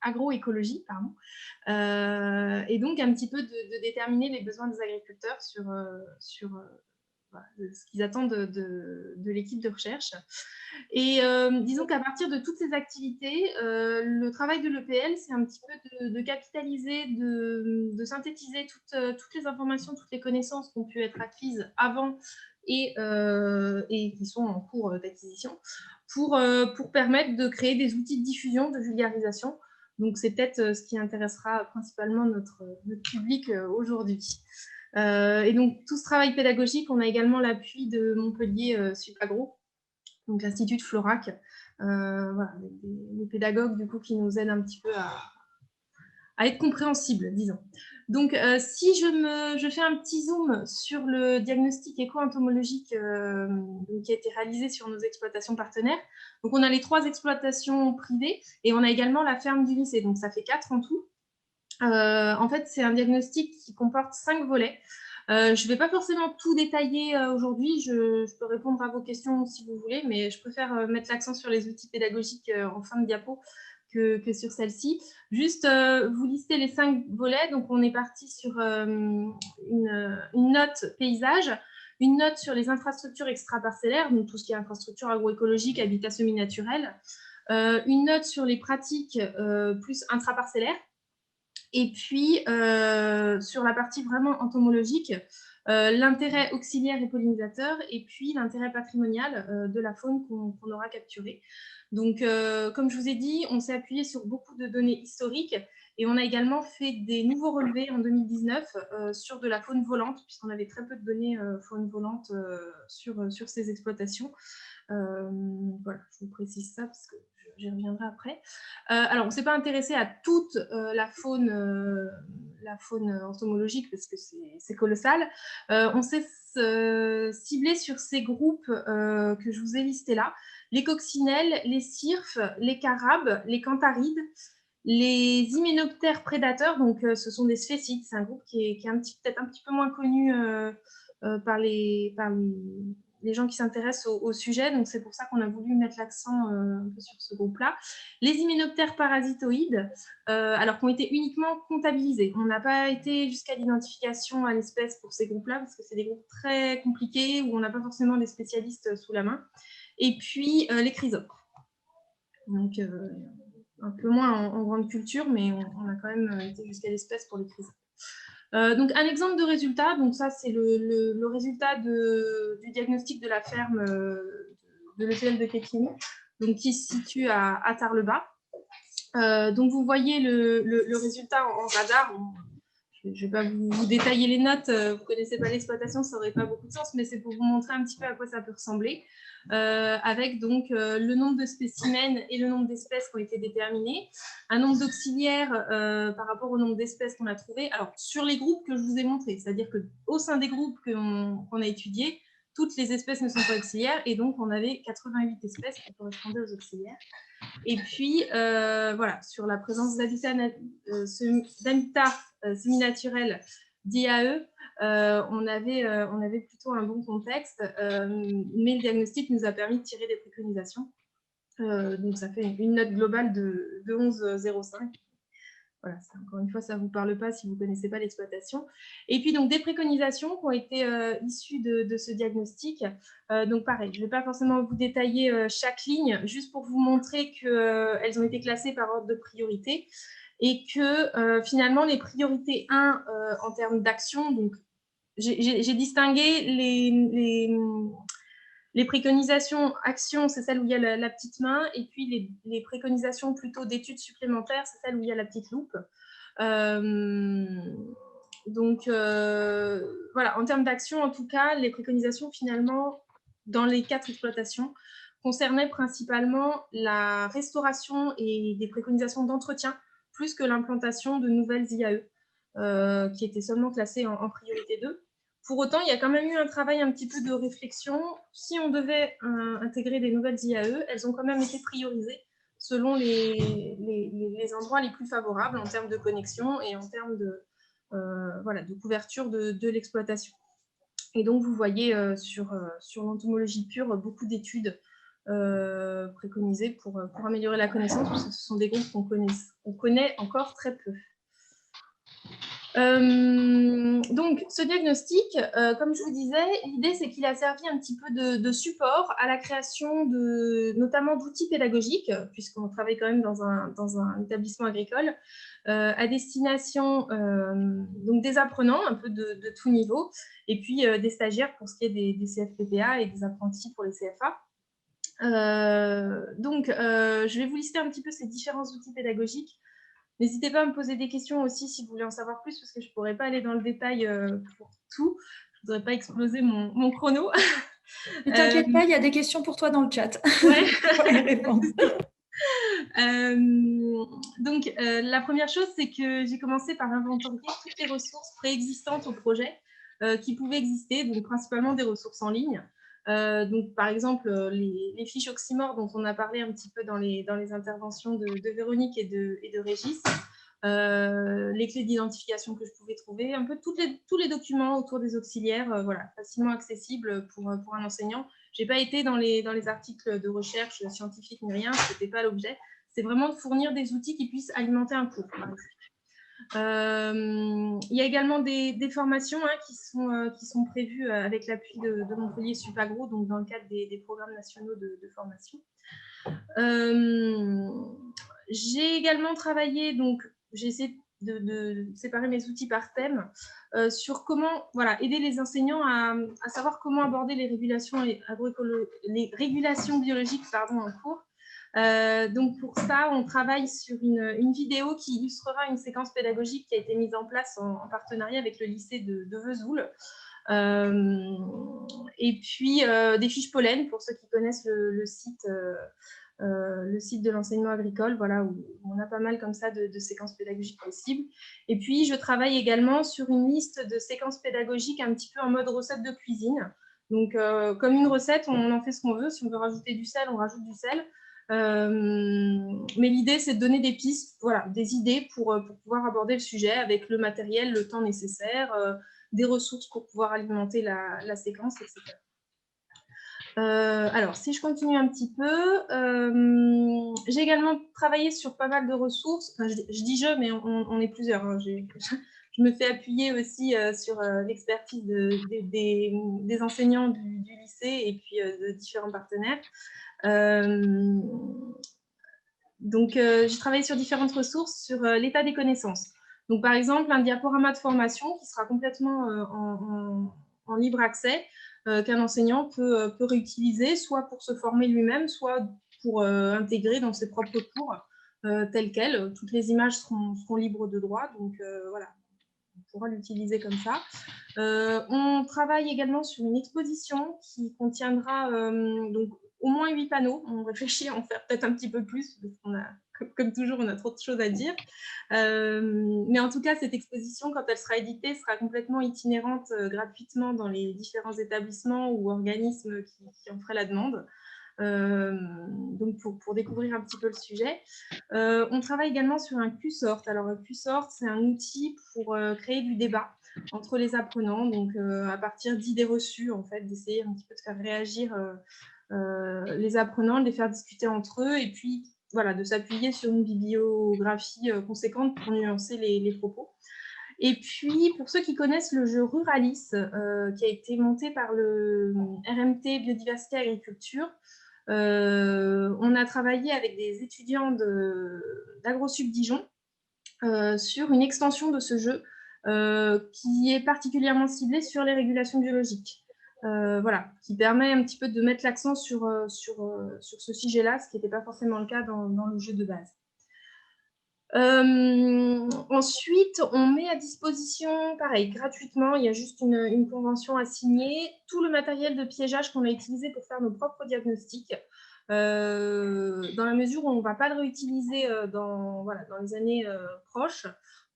agroécologie, pardon. Et donc un petit peu de déterminer les besoins des agriculteurs sur ce qu'ils attendent de l'équipe de recherche. Et disons qu'à partir de toutes ces activités, le travail de l'EPL, c'est un petit peu de capitaliser, de synthétiser toutes les informations, toutes les connaissances qui ont pu être acquises avant et qui sont en cours d'acquisition, pour permettre de créer des outils de diffusion, de vulgarisation. Donc, c'est peut-être ce qui intéressera principalement notre public aujourd'hui. Et donc, tout ce travail pédagogique, on a également l'appui de Montpellier Supagro, donc l'Institut de Florac, voilà, des pédagogues du coup, qui nous aident un petit peu à être compréhensibles, disons. Donc, si je fais un petit zoom sur le diagnostic éco-entomologique qui a été réalisé sur nos exploitations partenaires, donc on a les 3 exploitations privées et on a également la ferme du lycée, donc ça fait 4 en tout. En fait, c'est un diagnostic qui comporte 5 volets. Je ne vais pas forcément tout détailler aujourd'hui, je peux répondre à vos questions si vous voulez, mais je préfère mettre l'accent sur les outils pédagogiques en fin de diapo que sur celle-ci. Juste vous lister les 5 volets. Donc, on est parti sur une note paysage, une note sur les infrastructures extraparcellaires, donc tout ce qui est infrastructure agroécologique, habitat semi-naturel, une note sur les pratiques plus intraparcellaires, et puis sur la partie vraiment entomologique, l'intérêt auxiliaire et pollinisateur, et puis l'intérêt patrimonial de la faune qu'on aura capturée. Donc, comme je vous ai dit, on s'est appuyé sur beaucoup de données historiques et on a également fait des nouveaux relevés en 2019 sur de la faune volante, puisqu'on avait très peu de données faune volante sur ces exploitations. Voilà, je vous précise ça parce que j'y reviendrai après. Alors, on ne s'est pas intéressé à toute la faune entomologique parce que c'est colossal. On s'est ciblé sur ces groupes que je vous ai listés là: les coccinelles, les cirfes, les carabes, les cantharides, les hyménoptères prédateurs, donc ce sont des sphécides, c'est un groupe qui est peut-être un petit peu moins connu par les gens qui s'intéressent au sujet. Donc, c'est pour ça qu'on a voulu mettre l'accent un peu sur ce groupe-là. Les hyménoptères parasitoïdes, alors qui ont été uniquement comptabilisés. On n'a pas été jusqu'à l'identification à l'espèce pour ces groupes-là, parce que c'est des groupes très compliqués où on n'a pas forcément des spécialistes sous la main. Et puis, les chrysopes. Donc, un peu moins en grande culture, mais on a quand même été jusqu'à l'espèce pour les chrysopes. Donc, un exemple de résultat, donc ça, c'est le résultat du diagnostic de la ferme de l'EPL de Quetigny, donc qui se situe à Tarbes-le-Bas. Donc, vous voyez le résultat en radar. Je ne vais pas vous détailler les notes, vous ne connaissez pas l'exploitation, ça n'aurait pas beaucoup de sens, mais c'est pour vous montrer un petit peu à quoi ça peut ressembler, avec donc le nombre de spécimens et le nombre d'espèces qui ont été déterminés, un nombre d'auxiliaires par rapport au nombre d'espèces qu'on a trouvées. Alors, sur les groupes que je vous ai montrés, c'est-à-dire qu'au sein des groupes qu'on a étudiés, toutes les espèces ne sont pas auxiliaires, et donc on avait 88 espèces qui correspondaient aux auxiliaires. Et puis, voilà, sur la présence d'habitats semi-naturels d'IAE, on avait plutôt un bon contexte, mais le diagnostic nous a permis de tirer des préconisations. Donc, ça fait une note globale de 11,05. Voilà, encore une fois, ça ne vous parle pas si vous ne connaissez pas l'exploitation. Et puis, donc, des préconisations qui ont été issues de ce diagnostic. Donc, pareil, je ne vais pas forcément vous détailler chaque ligne, juste pour vous montrer qu'elles ont été classées par ordre de priorité et que finalement, les priorités 1 en termes d'action, donc j'ai distingué les préconisations actions, c'est celle où il y a la petite main, et puis les préconisations plutôt d'études supplémentaires, c'est celle où il y a la petite loupe. Donc, voilà, en termes d'action, en tout cas, les préconisations, finalement, dans les 4 exploitations, concernaient principalement la restauration et des préconisations d'entretien, plus que l'implantation de nouvelles IAE, qui étaient seulement classées en priorité 2. Pour autant, il y a quand même eu un travail un petit peu de réflexion. Si on devait intégrer des nouvelles IAE, elles ont quand même été priorisées selon les endroits les plus favorables en termes de connexion et en termes de couverture de l'exploitation. Et donc, vous voyez sur l'entomologie pure beaucoup d'études préconisées pour améliorer la connaissance, parce que ce sont des groupes qu'on connaît encore très peu. Donc, ce diagnostic, comme je vous disais, l'idée, c'est qu'il a servi un petit peu de support à la création notamment d'outils pédagogiques, puisqu'on travaille quand même dans un établissement agricole, à destination donc des apprenants, un peu de tout niveau, et puis des stagiaires pour ce qui est des CFPPA et des apprentis pour les CFA. Donc, je vais vous lister un petit peu ces différents outils pédagogiques. N'hésitez pas à me poser des questions aussi si vous voulez en savoir plus, parce que je ne pourrais pas aller dans le détail pour tout. Je ne voudrais pas exploser mon chrono. Ne t'inquiète pas, il y a des questions pour toi dans le chat. Ouais. Pour les répondre. Donc, la première chose, c'est que j'ai commencé par inventorier toutes les ressources préexistantes au projet qui pouvaient exister, donc principalement des ressources en ligne. Donc, par exemple, les fiches oxymores dont on a parlé un petit peu dans les interventions de Véronique et de Régis, les clés d'identification que je pouvais trouver, un peu tous les documents autour des auxiliaires, voilà, facilement accessibles pour un enseignant. Je n'ai pas été dans les articles de recherche scientifique ni rien, ce n'était pas l'objet. C'est vraiment de fournir des outils qui puissent alimenter un cours, par exemple. Il y a également des formations qui sont prévues avec l'appui de Montpellier Supagro, donc dans le cadre des programmes nationaux de formation. J'ai également travaillé, donc j'ai essayé de séparer mes outils par thème sur comment aider les enseignants à savoir comment aborder les régulations biologiques en cours. Donc pour ça, on travaille sur une vidéo qui illustrera une séquence pédagogique qui a été mise en place en partenariat avec le lycée de Vesoul. Et puis des fiches pollen pour ceux qui connaissent le site de l'enseignement agricole, voilà, où on a pas mal comme ça de séquences pédagogiques possibles. Et puis je travaille également sur une liste de séquences pédagogiques un petit peu en mode recette de cuisine. Donc comme une recette, on en fait ce qu'on veut. Si on veut rajouter du sel, on rajoute du sel. Mais l'idée, c'est de donner des pistes, voilà, des idées pour pouvoir aborder le sujet avec le matériel, le temps nécessaire, des ressources pour pouvoir alimenter la séquence, etc. Alors, si je continue un petit peu, j'ai également travaillé sur pas mal de ressources. Enfin, je dis je, mais on est plusieurs. Hein. Je me fais appuyer aussi sur l'expertise des enseignants du lycée et puis de différents partenaires. Donc, j'ai travaillé sur différentes ressources sur l'état des connaissances. Donc, par exemple, un diaporama de formation qui sera complètement en libre accès, qu'un enseignant peut réutiliser, soit pour se former lui-même, soit pour intégrer dans ses propres cours tels quels. Toutes les images seront libres de droit, donc voilà, on pourra l'utiliser comme ça. On travaille également sur une exposition qui contiendra donc, au moins 8 panneaux. On réfléchit à en faire peut-être un petit peu plus, parce qu'on a, comme toujours, on a trop de choses à dire. Mais en tout cas, cette exposition, quand elle sera éditée, sera complètement itinérante gratuitement dans les différents établissements ou organismes qui en feraient la demande. Donc pour découvrir un petit peu le sujet. On travaille également sur un QSort. Alors, QSort, c'est un outil pour créer du débat entre les apprenants, donc à partir d'idées reçues, en fait, d'essayer un petit peu de faire réagir les apprenants, de les faire discuter entre eux, et puis voilà, de s'appuyer sur une bibliographie conséquente pour nuancer les propos. Et puis, pour ceux qui connaissent le jeu Ruralis, qui a été monté par le RMT Biodiversité Agriculture, on a travaillé avec des étudiants d'AgroSup Dijon sur une extension de ce jeu qui est particulièrement ciblée sur les régulations biologiques. Voilà, qui permet un petit peu de mettre l'accent sur ce sujet-là, ce qui n'était pas forcément le cas dans le jeu de base. Ensuite, on met à disposition, pareil, gratuitement, il y a juste une convention à signer, tout le matériel de piégeage qu'on a utilisé pour faire nos propres diagnostics, dans la mesure où on ne va pas le réutiliser dans les années proches.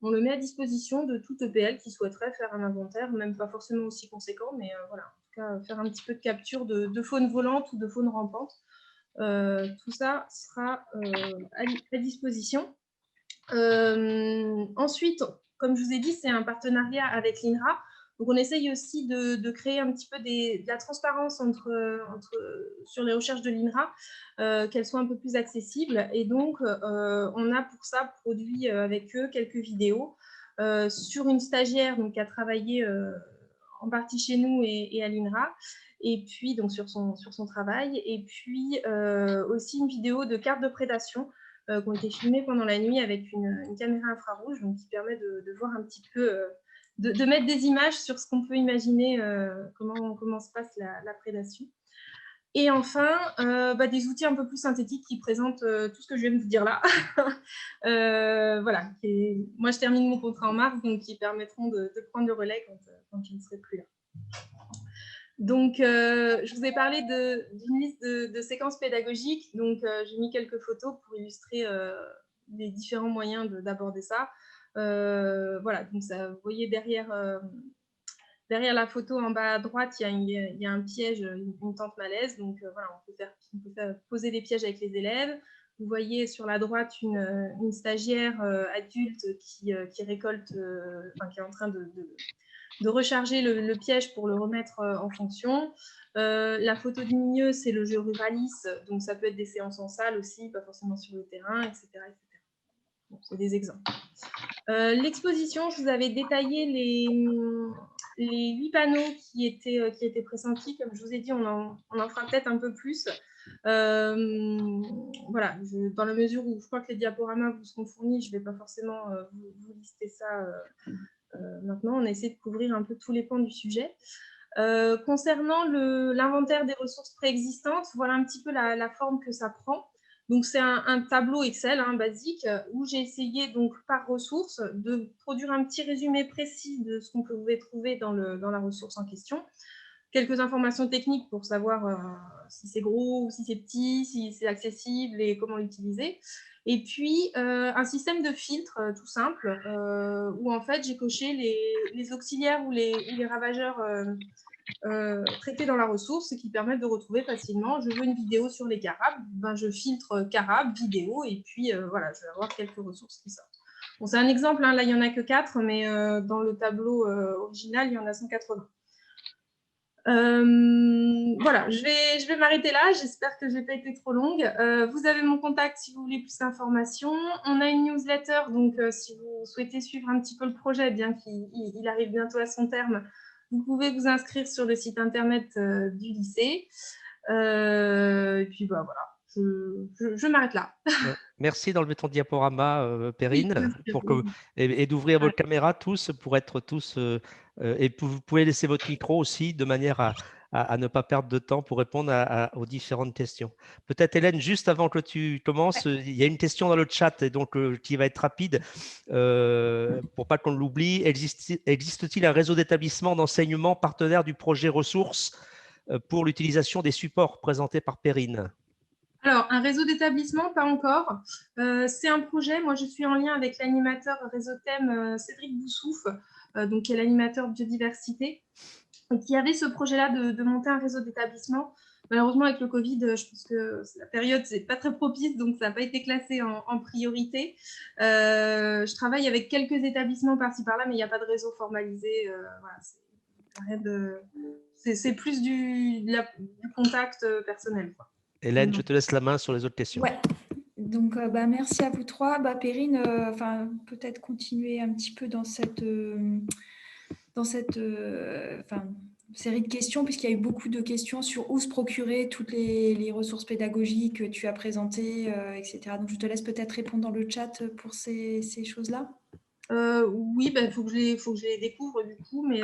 On le met à disposition de tout EPL qui souhaiterait faire un inventaire, même pas forcément aussi conséquent, mais voilà, en tout cas, faire un petit peu de capture de faune volante ou de faune rampante. Tout ça sera à disposition. Ensuite, comme je vous ai dit, c'est un partenariat avec l'INRA. Donc, on essaye aussi de créer un petit peu de la transparence sur les recherches de l'INRA, qu'elles soient un peu plus accessibles. Et donc, on a pour ça produit avec eux quelques vidéos sur une stagiaire donc, qui a travaillé en partie chez nous et à l'INRA, et puis donc sur son travail. Et puis aussi une vidéo de cartes de prédation qui ont été filmées pendant la nuit avec une caméra infrarouge, donc qui permet de voir un petit peu, de mettre des images sur ce qu'on peut imaginer, comment se passe la prédation. Et enfin, des outils un peu plus synthétiques qui présentent tout ce que je viens de vous dire là. Voilà. Moi, je termine mon contrat en mars, donc qui permettront de prendre le relais quand je ne serai plus là. Donc, je vous ai parlé d'une liste de séquences pédagogiques. Donc, j'ai mis quelques photos pour illustrer les différents moyens d'aborder ça. Voilà, donc ça, vous voyez derrière la photo en bas à droite, il y a un piège, une tente malaise. Donc, voilà, on peut faire poser des pièges avec les élèves. Vous voyez sur la droite une stagiaire adulte qui récolte, qui est en train de recharger le piège pour le remettre en fonction. La photo du milieu, c'est le jeu Ruralis, donc ça peut être des séances en salle aussi, pas forcément sur le terrain, etc. etc. Bon, c'est des exemples. L'exposition, je vous avais détaillé les 8 panneaux qui étaient pressentis. Comme je vous ai dit, on en fera peut-être un peu plus. Voilà, dans la mesure où je crois que les diaporamas vous seront fournis, je ne vais pas forcément vous lister ça maintenant. On a essayé de couvrir un peu tous les pans du sujet. Concernant l'inventaire des ressources préexistantes, voilà un petit peu la forme que ça prend. Donc, c'est un tableau Excel basique où j'ai essayé, donc, par ressource, de produire un petit résumé précis de ce qu'on pouvait trouver dans la ressource en question. Quelques informations techniques pour savoir si c'est gros ou si c'est petit, si c'est accessible et comment l'utiliser. Et puis, un système de filtre tout simple où, en fait, j'ai coché les auxiliaires ou les ravageurs traités dans la ressource, ce qui permet de retrouver facilement. Je veux une vidéo sur les carabes, je filtre carabes, vidéo, et puis voilà, je vais avoir quelques ressources qui sortent. Bon, c'est un exemple, hein, là, il n'y en a que 4, mais dans le tableau original, il y en a 180. Voilà, je vais m'arrêter là. J'espère que je n'ai pas été trop longue. Vous avez mon contact si vous voulez plus d'informations. On a une newsletter, donc si vous souhaitez suivre un petit peu le projet, bien qu'il arrive bientôt à son terme, vous pouvez vous inscrire sur le site internet du lycée. Et puis bah, voilà, je m'arrête là. Merci d'enlever ton diaporama, Perrine, et d'ouvrir votre caméra tous pour être tous. Et vous pouvez laisser votre micro aussi de manière à ne pas perdre de temps pour répondre aux différentes questions. Peut-être Hélène, juste avant que tu commences, il y a une question dans le chat et donc qui va être rapide pour pas qu'on l'oublie. Existe-t-il un réseau d'établissements d'enseignement partenaire du projet ressources pour l'utilisation des supports présentés par Perrine? Alors, un réseau d'établissements, pas encore. C'est un projet. Moi, je suis en lien avec l'animateur réseau thème Cédric Boussouf, donc, qui est l'animateur biodiversité, et qui avait ce projet-là de monter un réseau d'établissements. Malheureusement, avec le Covid, je pense que la période, c'est pas très propice, donc ça n'a pas été classé en priorité. Je travaille avec quelques établissements par-ci par-là, mais il n'y a pas de réseau formalisé. Voilà, c'est plus du contact personnel, quoi. Hélène, je te laisse la main sur les autres questions. Ouais. Donc, merci à vous trois. Perrine, peut-être continuer un petit peu dans cette série de questions, puisqu'il y a eu beaucoup de questions sur où se procurer toutes les ressources pédagogiques que tu as présentées, etc. Donc, je te laisse peut-être répondre dans le chat pour ces choses-là. Oui, faut que je les découvre du coup, mais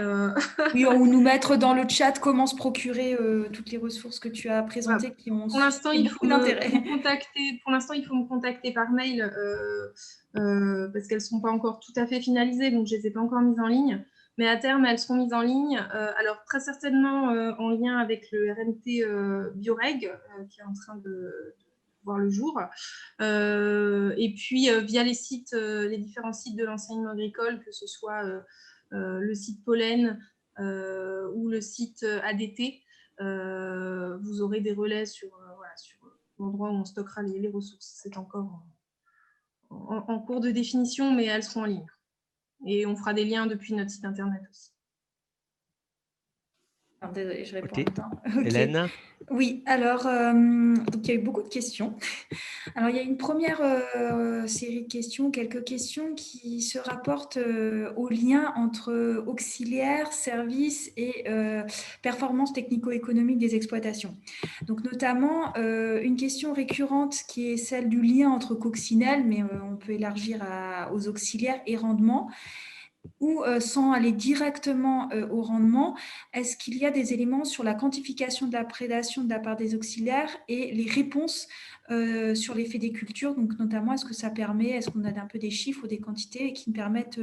oui, ou nous mettre dans le chat comment se procurer toutes les ressources que tu as présentées qui ont pour l'instant il faut me contacter. Pour l'instant, il faut me contacter par mail parce qu'elles sont pas encore tout à fait finalisées, donc je les ai pas encore mises en ligne. Mais à terme, elles seront mises en ligne. Alors très certainement en lien avec le RMT Bioreg qui est en train de voir le jour. Et puis via les sites, les différents sites de l'enseignement agricole, que ce soit le site Pollen ou le site ADT, vous aurez des relais sur l'endroit où on stockera les ressources. C'est encore en cours de définition, mais elles seront en ligne. Et on fera des liens depuis notre site internet aussi. Alors, désolée, je réponds Okay. en même temps. Okay. Hélène? Oui, alors, donc il y a eu beaucoup de questions. Alors, il y a une première série de questions, quelques questions qui se rapportent au lien entre auxiliaires, services et performance technico-économique des exploitations. Donc, notamment, une question récurrente qui est celle du lien entre coccinelle, mais on peut élargir aux auxiliaires et rendement. Ou sans aller directement au rendement, est-ce qu'il y a des éléments sur la quantification de la prédation de la part des auxiliaires et les réponses sur l'effet des cultures, donc notamment est-ce que ça permet, est-ce qu'on a un peu des chiffres ou des quantités qui permettent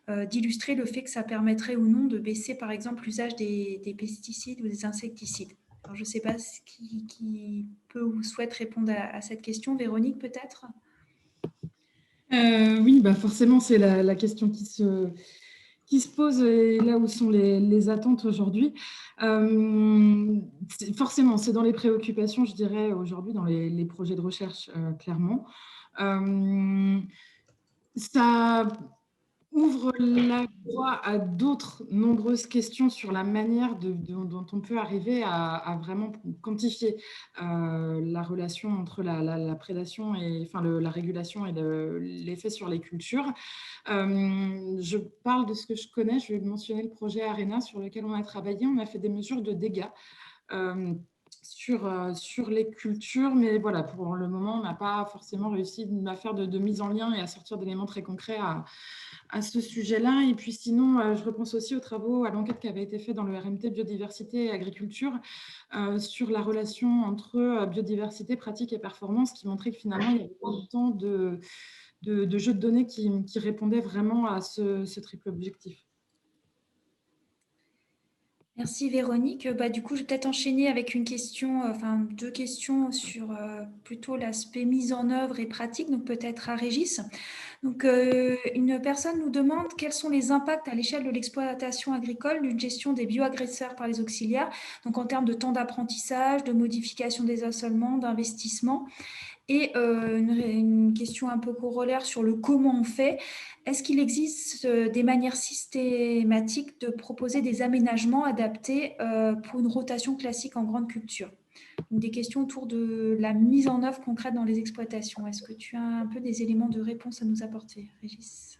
d'illustrer le fait que ça permettrait ou non de baisser par exemple l'usage des pesticides ou des insecticides? Alors, je ne sais pas qui peut ou souhaite répondre à cette question. Véronique, peut-être? Oui, forcément, c'est la question qui se pose et là où sont les attentes aujourd'hui. Forcément, c'est dans les préoccupations, je dirais, aujourd'hui, dans les projets de recherche, clairement. Ça ouvre la voie à d'autres nombreuses questions sur la manière dont on peut arriver à vraiment quantifier la relation entre la prédation et la régulation et l'effet sur les cultures. Je parle de ce que je connais, je vais mentionner le projet ARENA sur lequel on a travaillé. On a fait des mesures de dégâts sur les cultures, mais voilà, pour le moment, on n'a pas forcément réussi à faire de mise en lien et à sortir d'éléments très concrets à ce sujet-là. Et puis sinon, je repense aussi aux travaux, à l'enquête qui avait été faite dans le RMT Biodiversité et Agriculture sur la relation entre biodiversité, pratique et performance, qui montrait que finalement, il y avait autant de jeux de données qui répondaient vraiment à ce triple objectif. Merci Véronique. Du coup, je vais peut-être enchaîner avec une question, deux questions sur plutôt l'aspect mise en œuvre et pratique, donc peut-être à Régis. Donc, une personne nous demande quels sont les impacts à l'échelle de l'exploitation agricole d'une gestion des bioagresseurs par les auxiliaires, donc en termes de temps d'apprentissage, de modification des assolements, d'investissement. Et une question un peu corollaire sur le comment on fait. Est-ce qu'il existe des manières systématiques de proposer des aménagements adaptés pour une rotation classique en grande culture? Donc, des questions autour de la mise en œuvre concrète dans les exploitations. Est-ce que tu as un peu des éléments de réponse à nous apporter, Régis?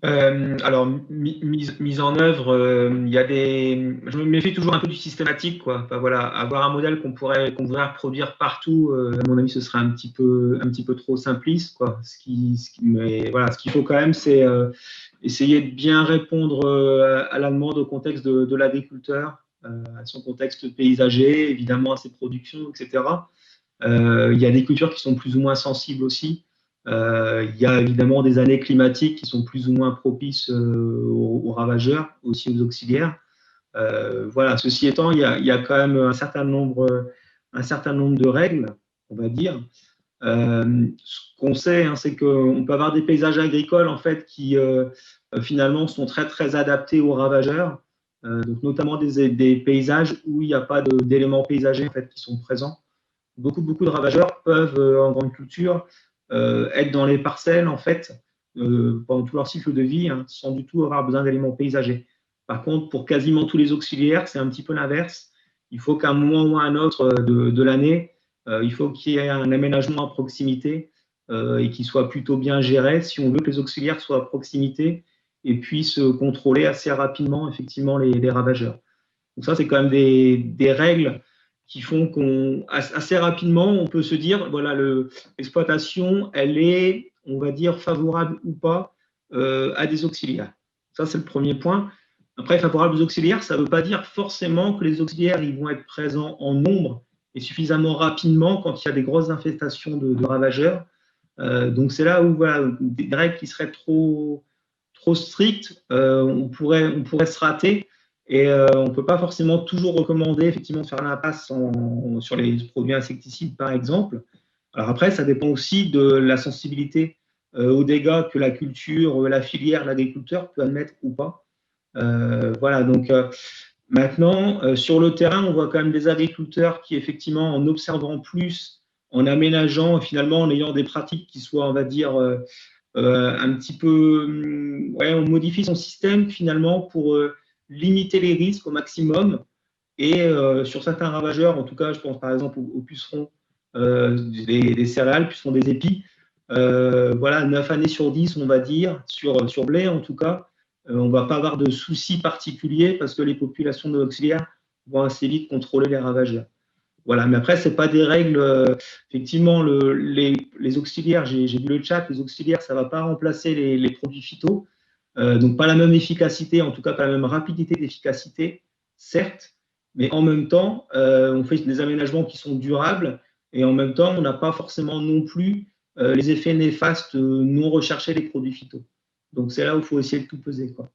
Alors, mise en œuvre, je me méfie toujours un peu du systématique, quoi. Enfin, voilà, avoir un modèle qu'on pourrait reproduire partout, à mon avis, ce serait un petit peu trop simpliste, quoi. Mais voilà, ce qu'il faut quand même, c'est essayer de bien répondre à la demande, au contexte de l'agriculteur, à son contexte paysager, évidemment à ses productions, etc. Il y a des cultures qui sont plus ou moins sensibles aussi. Il y a évidemment des années climatiques qui sont plus ou moins propices aux ravageurs, aussi aux auxiliaires. Voilà. Ceci étant, il y a quand même un certain nombre de règles, on va dire. Ce qu'on sait, hein, c'est qu'on peut avoir des paysages agricoles en fait qui finalement sont très très adaptés aux ravageurs. Donc notamment des paysages où il n'y a pas d'éléments paysagers en fait qui sont présents. Beaucoup de ravageurs peuvent, en grande culture, être dans les parcelles, en fait, pendant tout leur cycle de vie, hein, sans du tout avoir besoin d'éléments paysagers. Par contre, pour quasiment tous les auxiliaires, c'est un petit peu l'inverse. Il faut qu'à un moment ou à un autre de l'année, il faut qu'il y ait un aménagement à proximité et qu'il soit plutôt bien géré si on veut que les auxiliaires soient à proximité et puissent contrôler assez rapidement, effectivement, les ravageurs. Donc ça, c'est quand même des règles qui font qu'on assez rapidement, on peut se dire, voilà, l'exploitation, elle est, on va dire, favorable ou pas à des auxiliaires. Ça, c'est le premier point. Après, favorable aux auxiliaires, ça ne veut pas dire forcément que les auxiliaires ils vont être présents en nombre et suffisamment rapidement quand il y a des grosses infestations de ravageurs. Donc c'est là où voilà, des règles qui seraient trop strictes, on pourrait se rater. Et on ne peut pas forcément toujours recommander effectivement de faire l'impasse sur les produits insecticides, par exemple. Alors après, ça dépend aussi de la sensibilité aux dégâts que la culture, la filière, l'agriculteur peut admettre ou pas. Voilà, donc maintenant, sur le terrain, on voit quand même des agriculteurs qui, effectivement, en observant plus, en aménageant, finalement, en ayant des pratiques qui soient, on va dire, un petit peu, ouais, on modifie son système finalement pour limiter les risques au maximum. Et sur certains ravageurs, en tout cas, je pense par exemple aux pucerons des céréales, pucerons des épis, voilà, 9 années sur 10, on va dire, sur blé en tout cas, on ne va pas avoir de soucis particuliers parce que les populations de auxiliaires vont assez vite contrôler les ravageurs. Voilà, mais après, ce n'est pas des règles. Effectivement, les auxiliaires, j'ai vu le chat, les auxiliaires, ça ne va pas remplacer les produits phyto. Donc, pas la même efficacité, en tout cas, pas la même rapidité d'efficacité, certes, mais en même temps, on fait des aménagements qui sont durables et en même temps, on n'a pas forcément non plus les effets néfastes non recherchés des produits phyto. Donc, c'est là où il faut essayer de tout peser, quoi.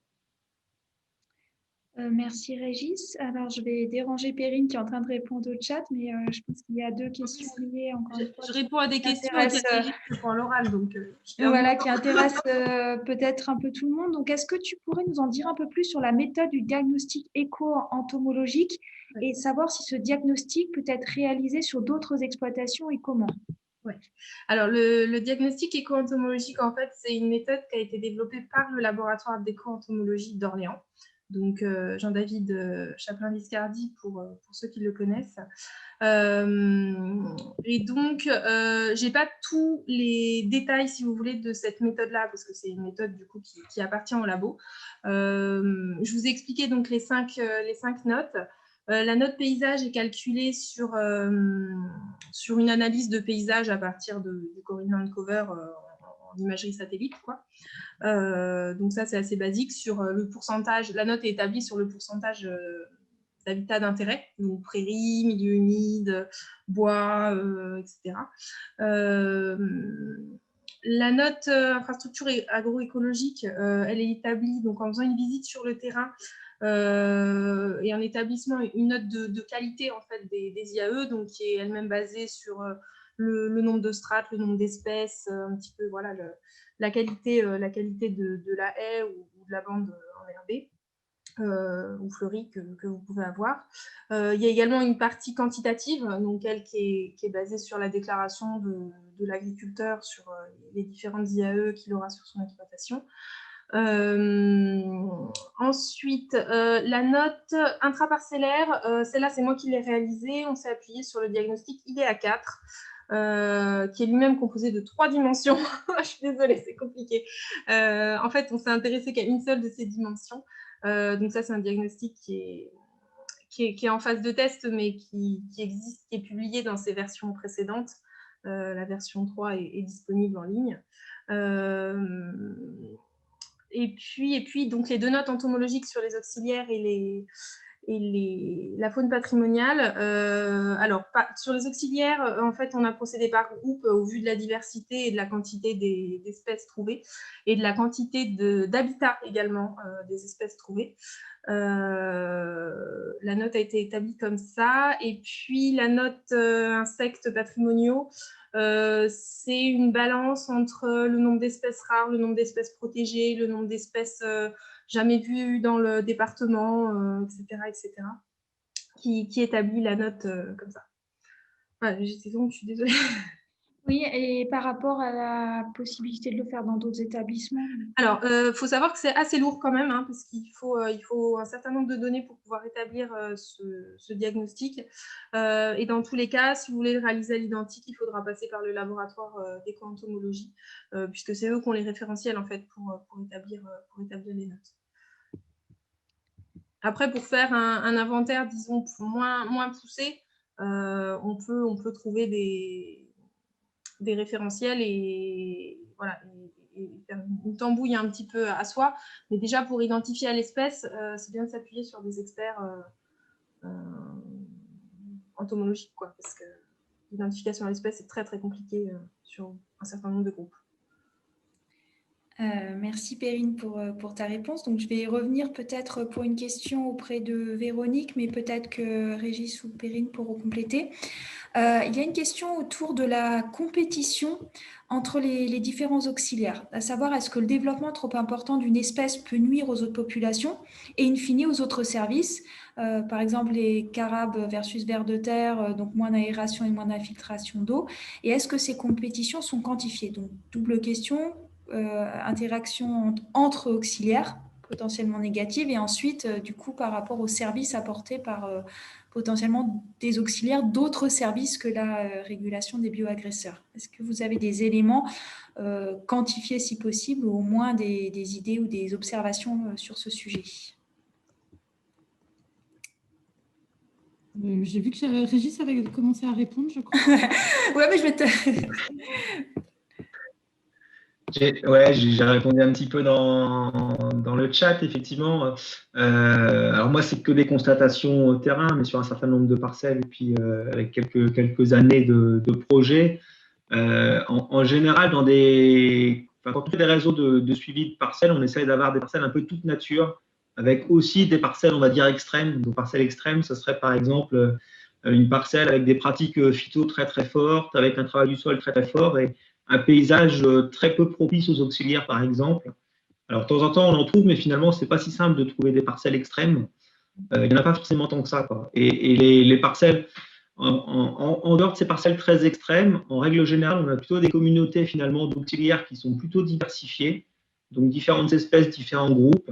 Merci Régis. Alors, je vais déranger Perrine qui est en train de répondre au chat, mais je pense qu'il y a deux questions liées encore une fois. Je réponds à des questions intéressent, auxquelles Régis répond à l'oral. Donc, voilà, qui intéressent peut-être un peu tout le monde. Donc, est-ce que tu pourrais nous en dire un peu plus sur la méthode du diagnostic éco-entomologique et savoir si ce diagnostic peut être réalisé sur d'autres exploitations et comment? Ouais. Alors, le diagnostic éco-entomologique, en fait, c'est une méthode qui a été développée par le laboratoire d'éco-entomologie d'Orléans. Donc, Jean-David Chaplin-Viscardi, pour ceux qui le connaissent. Et donc, je n'ai pas tous les détails, si vous voulez, de cette méthode-là, parce que c'est une méthode, du coup, qui appartient au labo. Je vous ai expliqué donc les cinq notes. La note paysage est calculée sur une analyse de paysage à partir du Corian Land Cover en imagerie satellite, quoi. Donc ça, c'est assez basique. Sur le pourcentage, la note est établie sur le pourcentage d'habitat d'intérêt, donc prairies, milieux humides, bois, etc. La note infrastructure agroécologique, elle est établie donc, en faisant une visite sur le terrain et en établissant une note de qualité en fait, des IAE, donc, qui est elle-même basée sur le nombre de strates, le nombre d'espèces, un petit peu voilà, la qualité de la haie ou de la bande enherbée. ou fleuries que vous pouvez avoir. Il y a également une partie quantitative, donc elle qui est basée sur la déclaration de l'agriculteur sur les différentes IAE qu'il aura sur son exploitation. Ensuite, la note intraparcellaire, celle-là, c'est moi qui l'ai réalisée. On s'est appuyé sur le diagnostic IDEA4, qui est lui-même composé de 3 dimensions. Je suis désolée, c'est compliqué. En fait, on s'est intéressé qu'à une seule de ces dimensions. Donc ça, c'est un diagnostic qui est en phase de test, mais qui existe, qui est publié dans ses versions précédentes. La version 3 est disponible en ligne. Et puis donc les 2 notes entomologiques sur les auxiliaires et la faune patrimoniale. Alors, sur les auxiliaires, en fait, on a procédé par groupe au vu de la diversité et de la quantité d'espèces trouvées et de la quantité d'habitats également des espèces trouvées. La note a été établie comme ça. Et puis, la note insectes patrimoniaux, c'est une balance entre le nombre d'espèces rares, le nombre d'espèces protégées, le nombre d'espèces jamais vues dans le département, etc., qui établit la note comme ça. Voilà, j'étais donc, je suis désolée. Oui, et par rapport à la possibilité de le faire dans d'autres établissements? Alors, faut savoir que c'est assez lourd quand même, hein, parce qu'il faut un certain nombre de données pour pouvoir établir ce diagnostic. Et dans tous les cas, si vous voulez le réaliser à l'identique, il faudra passer par le laboratoire d'éco-entomologie, puisque c'est eux qui ont les référentiels en fait pour établir les notes. Après, pour faire un inventaire, disons, moins poussé, on peut trouver des référentiels et voilà, et faire une tambouille un petit peu à soi. Mais déjà, pour identifier à l'espèce, c'est bien de s'appuyer sur des experts entomologiques, quoi, parce que l'identification à l'espèce est très, très compliquée sur un certain nombre de groupes. Merci Perrine pour ta réponse. Donc, je vais revenir peut-être pour une question auprès de Véronique, mais peut-être que Régis ou Perrine pourront compléter. Il y a une question autour de la compétition entre les différents auxiliaires, à savoir est-ce que le développement trop important d'une espèce peut nuire aux autres populations et in fine aux autres services, par exemple les carabes versus vers de terre, donc moins d'aération et moins d'infiltration d'eau, et est-ce que ces compétitions sont quantifiées? Donc double question, interaction entre auxiliaires potentiellement négative et ensuite du coup par rapport aux services apportés par potentiellement des auxiliaires d'autres services que la régulation des bioagresseurs. Est-ce que vous avez des éléments quantifiés si possible ou au moins des idées ou des observations sur ce sujet? J'ai vu que Régis avait commencé à répondre, je crois. Ouais, mais je vais te... J'ai répondu un petit peu dans le chat, effectivement. Alors moi, c'est que des constatations au terrain, mais sur un certain nombre de parcelles, et puis avec quelques années de projets. En général, quand on fait des réseaux de suivi de parcelles, on essaye d'avoir des parcelles un peu toute nature, avec aussi des parcelles, on va dire, extrêmes. Donc, parcelles extrêmes, ce serait par exemple une parcelle avec des pratiques phyto très très fortes, avec un travail du sol très très fort et un paysage très peu propice aux auxiliaires, par exemple. Alors, de temps en temps, on en trouve, mais finalement, ce n'est pas si simple de trouver des parcelles extrêmes. Il n'y en a pas forcément tant que ça, quoi. Et les parcelles, en dehors de ces parcelles très extrêmes, en règle générale, on a plutôt des communautés, finalement, d'auxiliaires qui sont plutôt diversifiées, donc différentes espèces, différents groupes,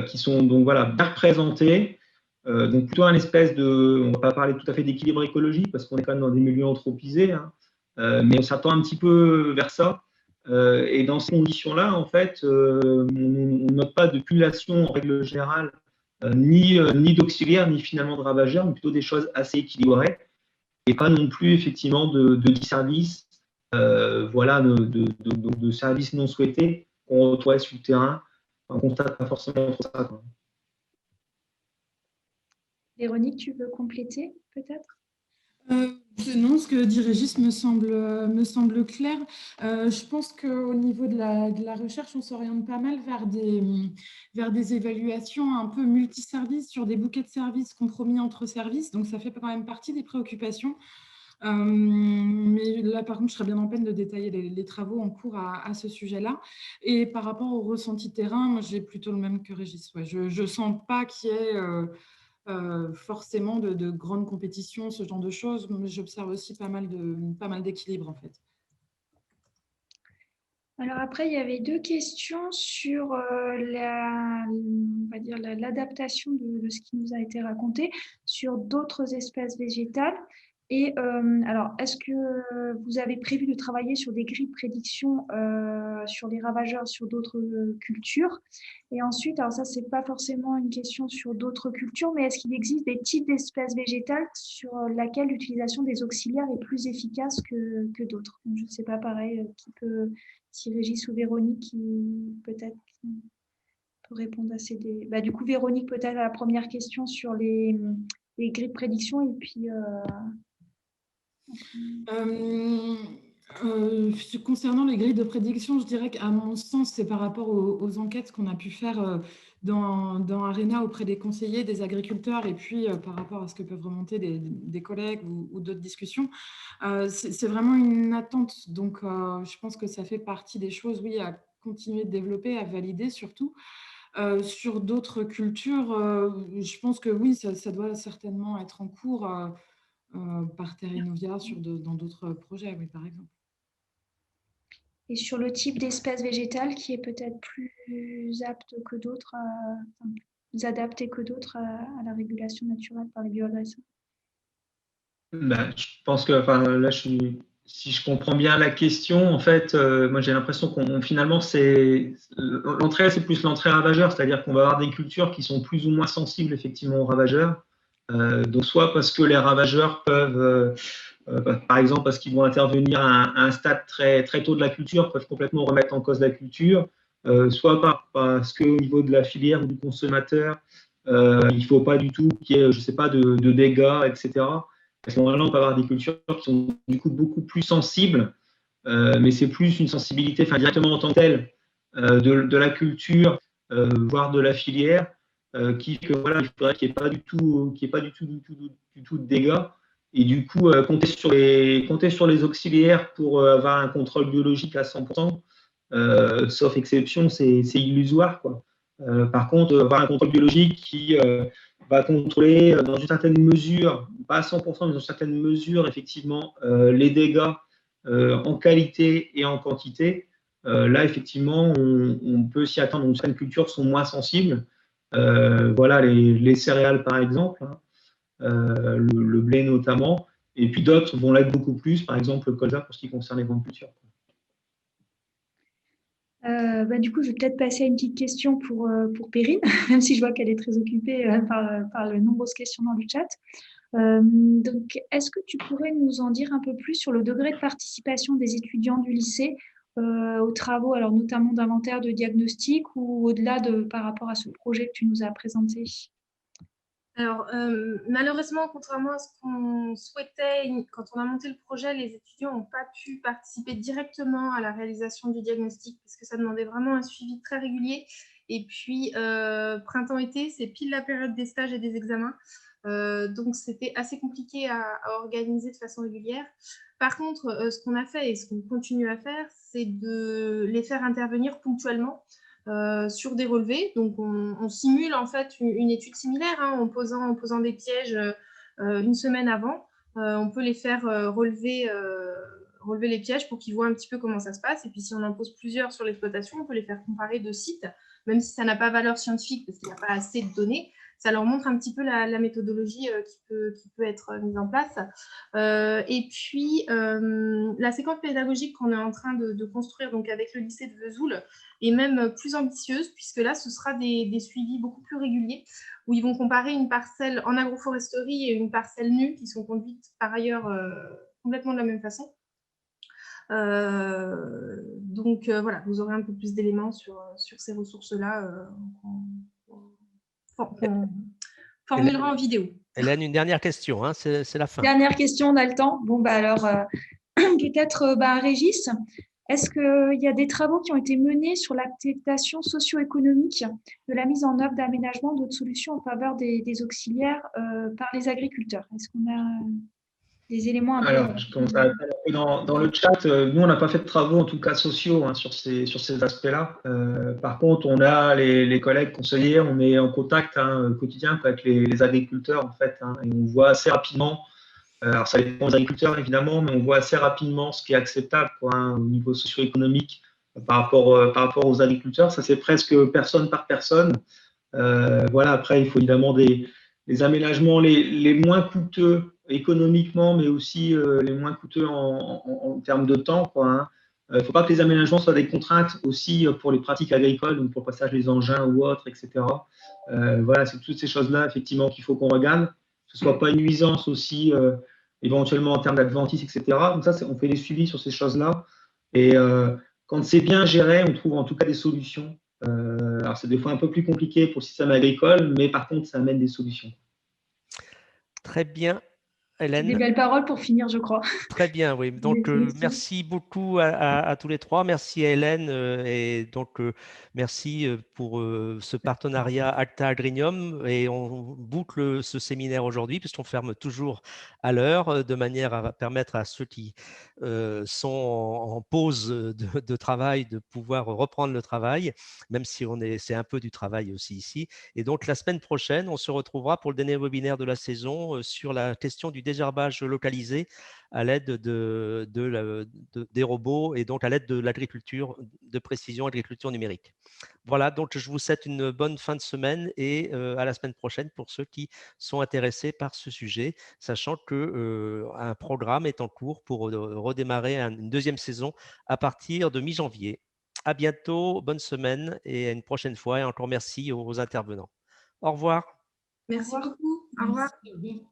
qui sont donc voilà, bien représentés. Donc plutôt un espèce de, on ne va pas parler tout à fait d'équilibre écologique parce qu'on est quand même dans des milieux anthropisés, hein, mais on s'attend un petit peu vers ça. Et dans ces conditions-là, en fait, on ne note pas de population en règle générale, ni d'auxiliaires, ni finalement de ravageurs, mais plutôt des choses assez équilibrées, et pas non plus effectivement de disservices, voilà, de services non souhaités qu'on retrouve sur le terrain. On constate pas forcément ça, quoi. Véronique, tu veux compléter peut-être? Non, ce que dit Régis me semble clair. Je pense qu'au niveau de la recherche, on s'oriente pas mal vers des évaluations un peu multiservices sur des bouquets de services compromis entre services. Donc, ça fait quand même partie des préoccupations. Mais là, par contre, je serais bien en peine de détailler les travaux en cours à ce sujet-là. Et par rapport au ressenti terrain, moi, j'ai plutôt le même que Régis. Ouais, je ne sens pas qu'il y ait forcément de grandes compétitions, ce genre de choses, mais j'observe aussi pas mal d'équilibre, en fait. Alors après, il y avait 2 questions sur on va dire l'adaptation de ce qui nous a été raconté sur d'autres espèces végétales. Et alors, est-ce que vous avez prévu de travailler sur des grilles de prédiction sur les ravageurs sur d'autres cultures? Et ensuite, alors ça, c'est pas forcément une question sur d'autres cultures, mais est-ce qu'il existe des types d'espèces végétales sur laquelle l'utilisation des auxiliaires est plus efficace que d'autres? Je ne sais pas, pareil, qui peut, si Régis ou Véronique, qui peut-être peut répondre à ces... Bah, du coup, Véronique, peut-être à la première question sur les grilles de prédiction, et puis... Concernant les grilles de prédiction, je dirais qu'à mon sens, c'est par rapport aux enquêtes qu'on a pu faire dans Arena auprès des conseillers, des agriculteurs, et puis par rapport à ce que peuvent remonter des collègues ou d'autres discussions. C'est vraiment une attente. Donc, je pense que ça fait partie des choses, oui, à continuer de développer, à valider surtout. Sur d'autres cultures, je pense que oui, ça doit certainement être en cours par Terra Innovia dans d'autres projets, oui, par exemple. Et sur le type d'espèce végétale qui est peut-être plus apte que d'autres, plus adapté que d'autres à la régulation naturelle par les bioagresseurs. Ben, je pense que, enfin, là, si je comprends bien la question, en fait, moi j'ai l'impression qu'on finalement l'entrée, c'est plus l'entrée ravageur, c'est-à-dire qu'on va avoir des cultures qui sont plus ou moins sensibles effectivement aux ravageurs. Donc soit parce que les ravageurs peuvent, par exemple, parce qu'ils vont intervenir à un stade très très tôt de la culture, peuvent complètement remettre en cause la culture, soit parce qu'au niveau de la filière ou du consommateur, il ne faut pas du tout qu'il y ait, je sais pas, de dégâts, etc. À ce moment-là, on peut avoir des cultures qui sont du coup beaucoup plus sensibles, mais c'est plus une sensibilité, enfin directement en tant que telle, de la culture, voire de la filière, qui que voilà, il faudrait qu'il n'y ait pas du tout, du tout de dégâts. Et du coup, compter sur les auxiliaires pour avoir un contrôle biologique à 100%, sauf exception, c'est illusoire, quoi. Par contre, avoir un contrôle biologique qui va contrôler dans une certaine mesure, pas à 100%, mais dans une certaine mesure, effectivement, les dégâts en qualité et en quantité. Là, effectivement, on peut s'y attendre. Donc, certaines cultures sont moins sensibles. Voilà, les céréales, par exemple, hein, le blé notamment. Et puis d'autres vont l'être beaucoup plus, par exemple le colza pour ce qui concerne les grandes cultures. Bah, du coup, je vais peut-être passer à une petite question pour Perrine, même si je vois qu'elle est très occupée par les nombreuses questions dans le chat. Donc, est-ce que tu pourrais nous en dire un peu plus sur le degré de participation des étudiants du lycée aux travaux, alors notamment d'inventaire, de diagnostic, ou au-delà par rapport à ce projet que tu nous as présenté? Alors, malheureusement, contrairement à ce qu'on souhaitait, quand on a monté le projet, les étudiants n'ont pas pu participer directement à la réalisation du diagnostic parce que ça demandait vraiment un suivi très régulier. Et puis, printemps-été, c'est pile la période des stages et des examens. Donc, c'était assez compliqué à organiser de façon régulière. Par contre, ce qu'on a fait et ce qu'on continue à faire, c'est de les faire intervenir ponctuellement. Sur des relevés. Donc, on simule en fait une étude similaire hein, en posant des pièges une semaine avant. On peut les faire relever les pièges pour qu'ils voient un petit peu comment ça se passe. Et puis, si on en pose plusieurs sur l'exploitation, on peut les faire comparer de sites, même si ça n'a pas valeur scientifique parce qu'il n'y a pas assez de données. Ça leur montre un petit peu la méthodologie qui peut être mise en place. Et puis, la séquence pédagogique qu'on est en train de construire donc avec le lycée de Vesoul est même plus ambitieuse, puisque là, ce sera des suivis beaucoup plus réguliers, où ils vont comparer une parcelle en agroforesterie et une parcelle nue, qui sont conduites par ailleurs complètement de la même façon. Donc voilà, vous aurez un peu plus d'éléments sur ces ressources-là qu'on formulera en vidéo. Hélène, une dernière question, hein, c'est la fin. Dernière question, on a le temps. Bon, bah alors, peut-être Régis, est-ce qu'il y a des travaux qui ont été menés sur l'acceptation socio-économique de la mise en œuvre d'aménagements, d'autres solutions en faveur des auxiliaires par les agriculteurs? Est-ce qu'on a... des éléments un peu… Alors, je commence à répondre un peu dans le chat. Nous, on n'a pas fait de travaux, en tout cas sociaux, hein, sur ces aspects-là. Par contre, on a les collègues conseillers, on est en contact quotidien avec les agriculteurs, en fait, hein, et on voit assez rapidement, alors ça dépend des agriculteurs, évidemment, mais on voit assez rapidement ce qui est acceptable, quoi, hein, au niveau socio-économique par rapport aux agriculteurs. Ça, c'est presque personne par personne. Voilà, après, il faut évidemment des aménagements les moins coûteux économiquement, mais aussi les moins coûteux en termes de temps, quoi, hein. Il ne faut pas que les aménagements soient des contraintes aussi pour les pratiques agricoles, donc pour le passage des engins ou autres, etc. Voilà, c'est toutes ces choses-là, effectivement, qu'il faut qu'on regarde, que ce ne soit pas une nuisance aussi, éventuellement en termes d'adventisme, etc. Donc ça, on fait des suivis sur ces choses-là. Et quand c'est bien géré, on trouve en tout cas des solutions. Alors, c'est des fois un peu plus compliqué pour le système agricole, mais par contre, ça amène des solutions. Très bien, Des Hélène. belles paroles pour finir, je crois. Très bien, oui. Donc, merci beaucoup à tous les trois. Merci à Hélène et donc merci pour ce partenariat Acta Agrinium. Et on boucle ce séminaire aujourd'hui puisqu'on ferme toujours à l'heure de manière à permettre à ceux qui sont en pause de travail de pouvoir reprendre le travail, même si c'est un peu du travail aussi ici. Et donc, la semaine prochaine, on se retrouvera pour le dernier webinaire de la saison sur la question du désherbage localisé à l'aide des robots et donc à l'aide de l'agriculture de précision, agriculture numérique. Voilà, donc je vous souhaite une bonne fin de semaine et à la semaine prochaine pour ceux qui sont intéressés par ce sujet, sachant qu'un programme est en cours pour redémarrer une deuxième saison à partir de mi-janvier. À bientôt, bonne semaine et à une prochaine fois et encore merci aux intervenants. Au revoir. Merci beaucoup. Au revoir. Merci.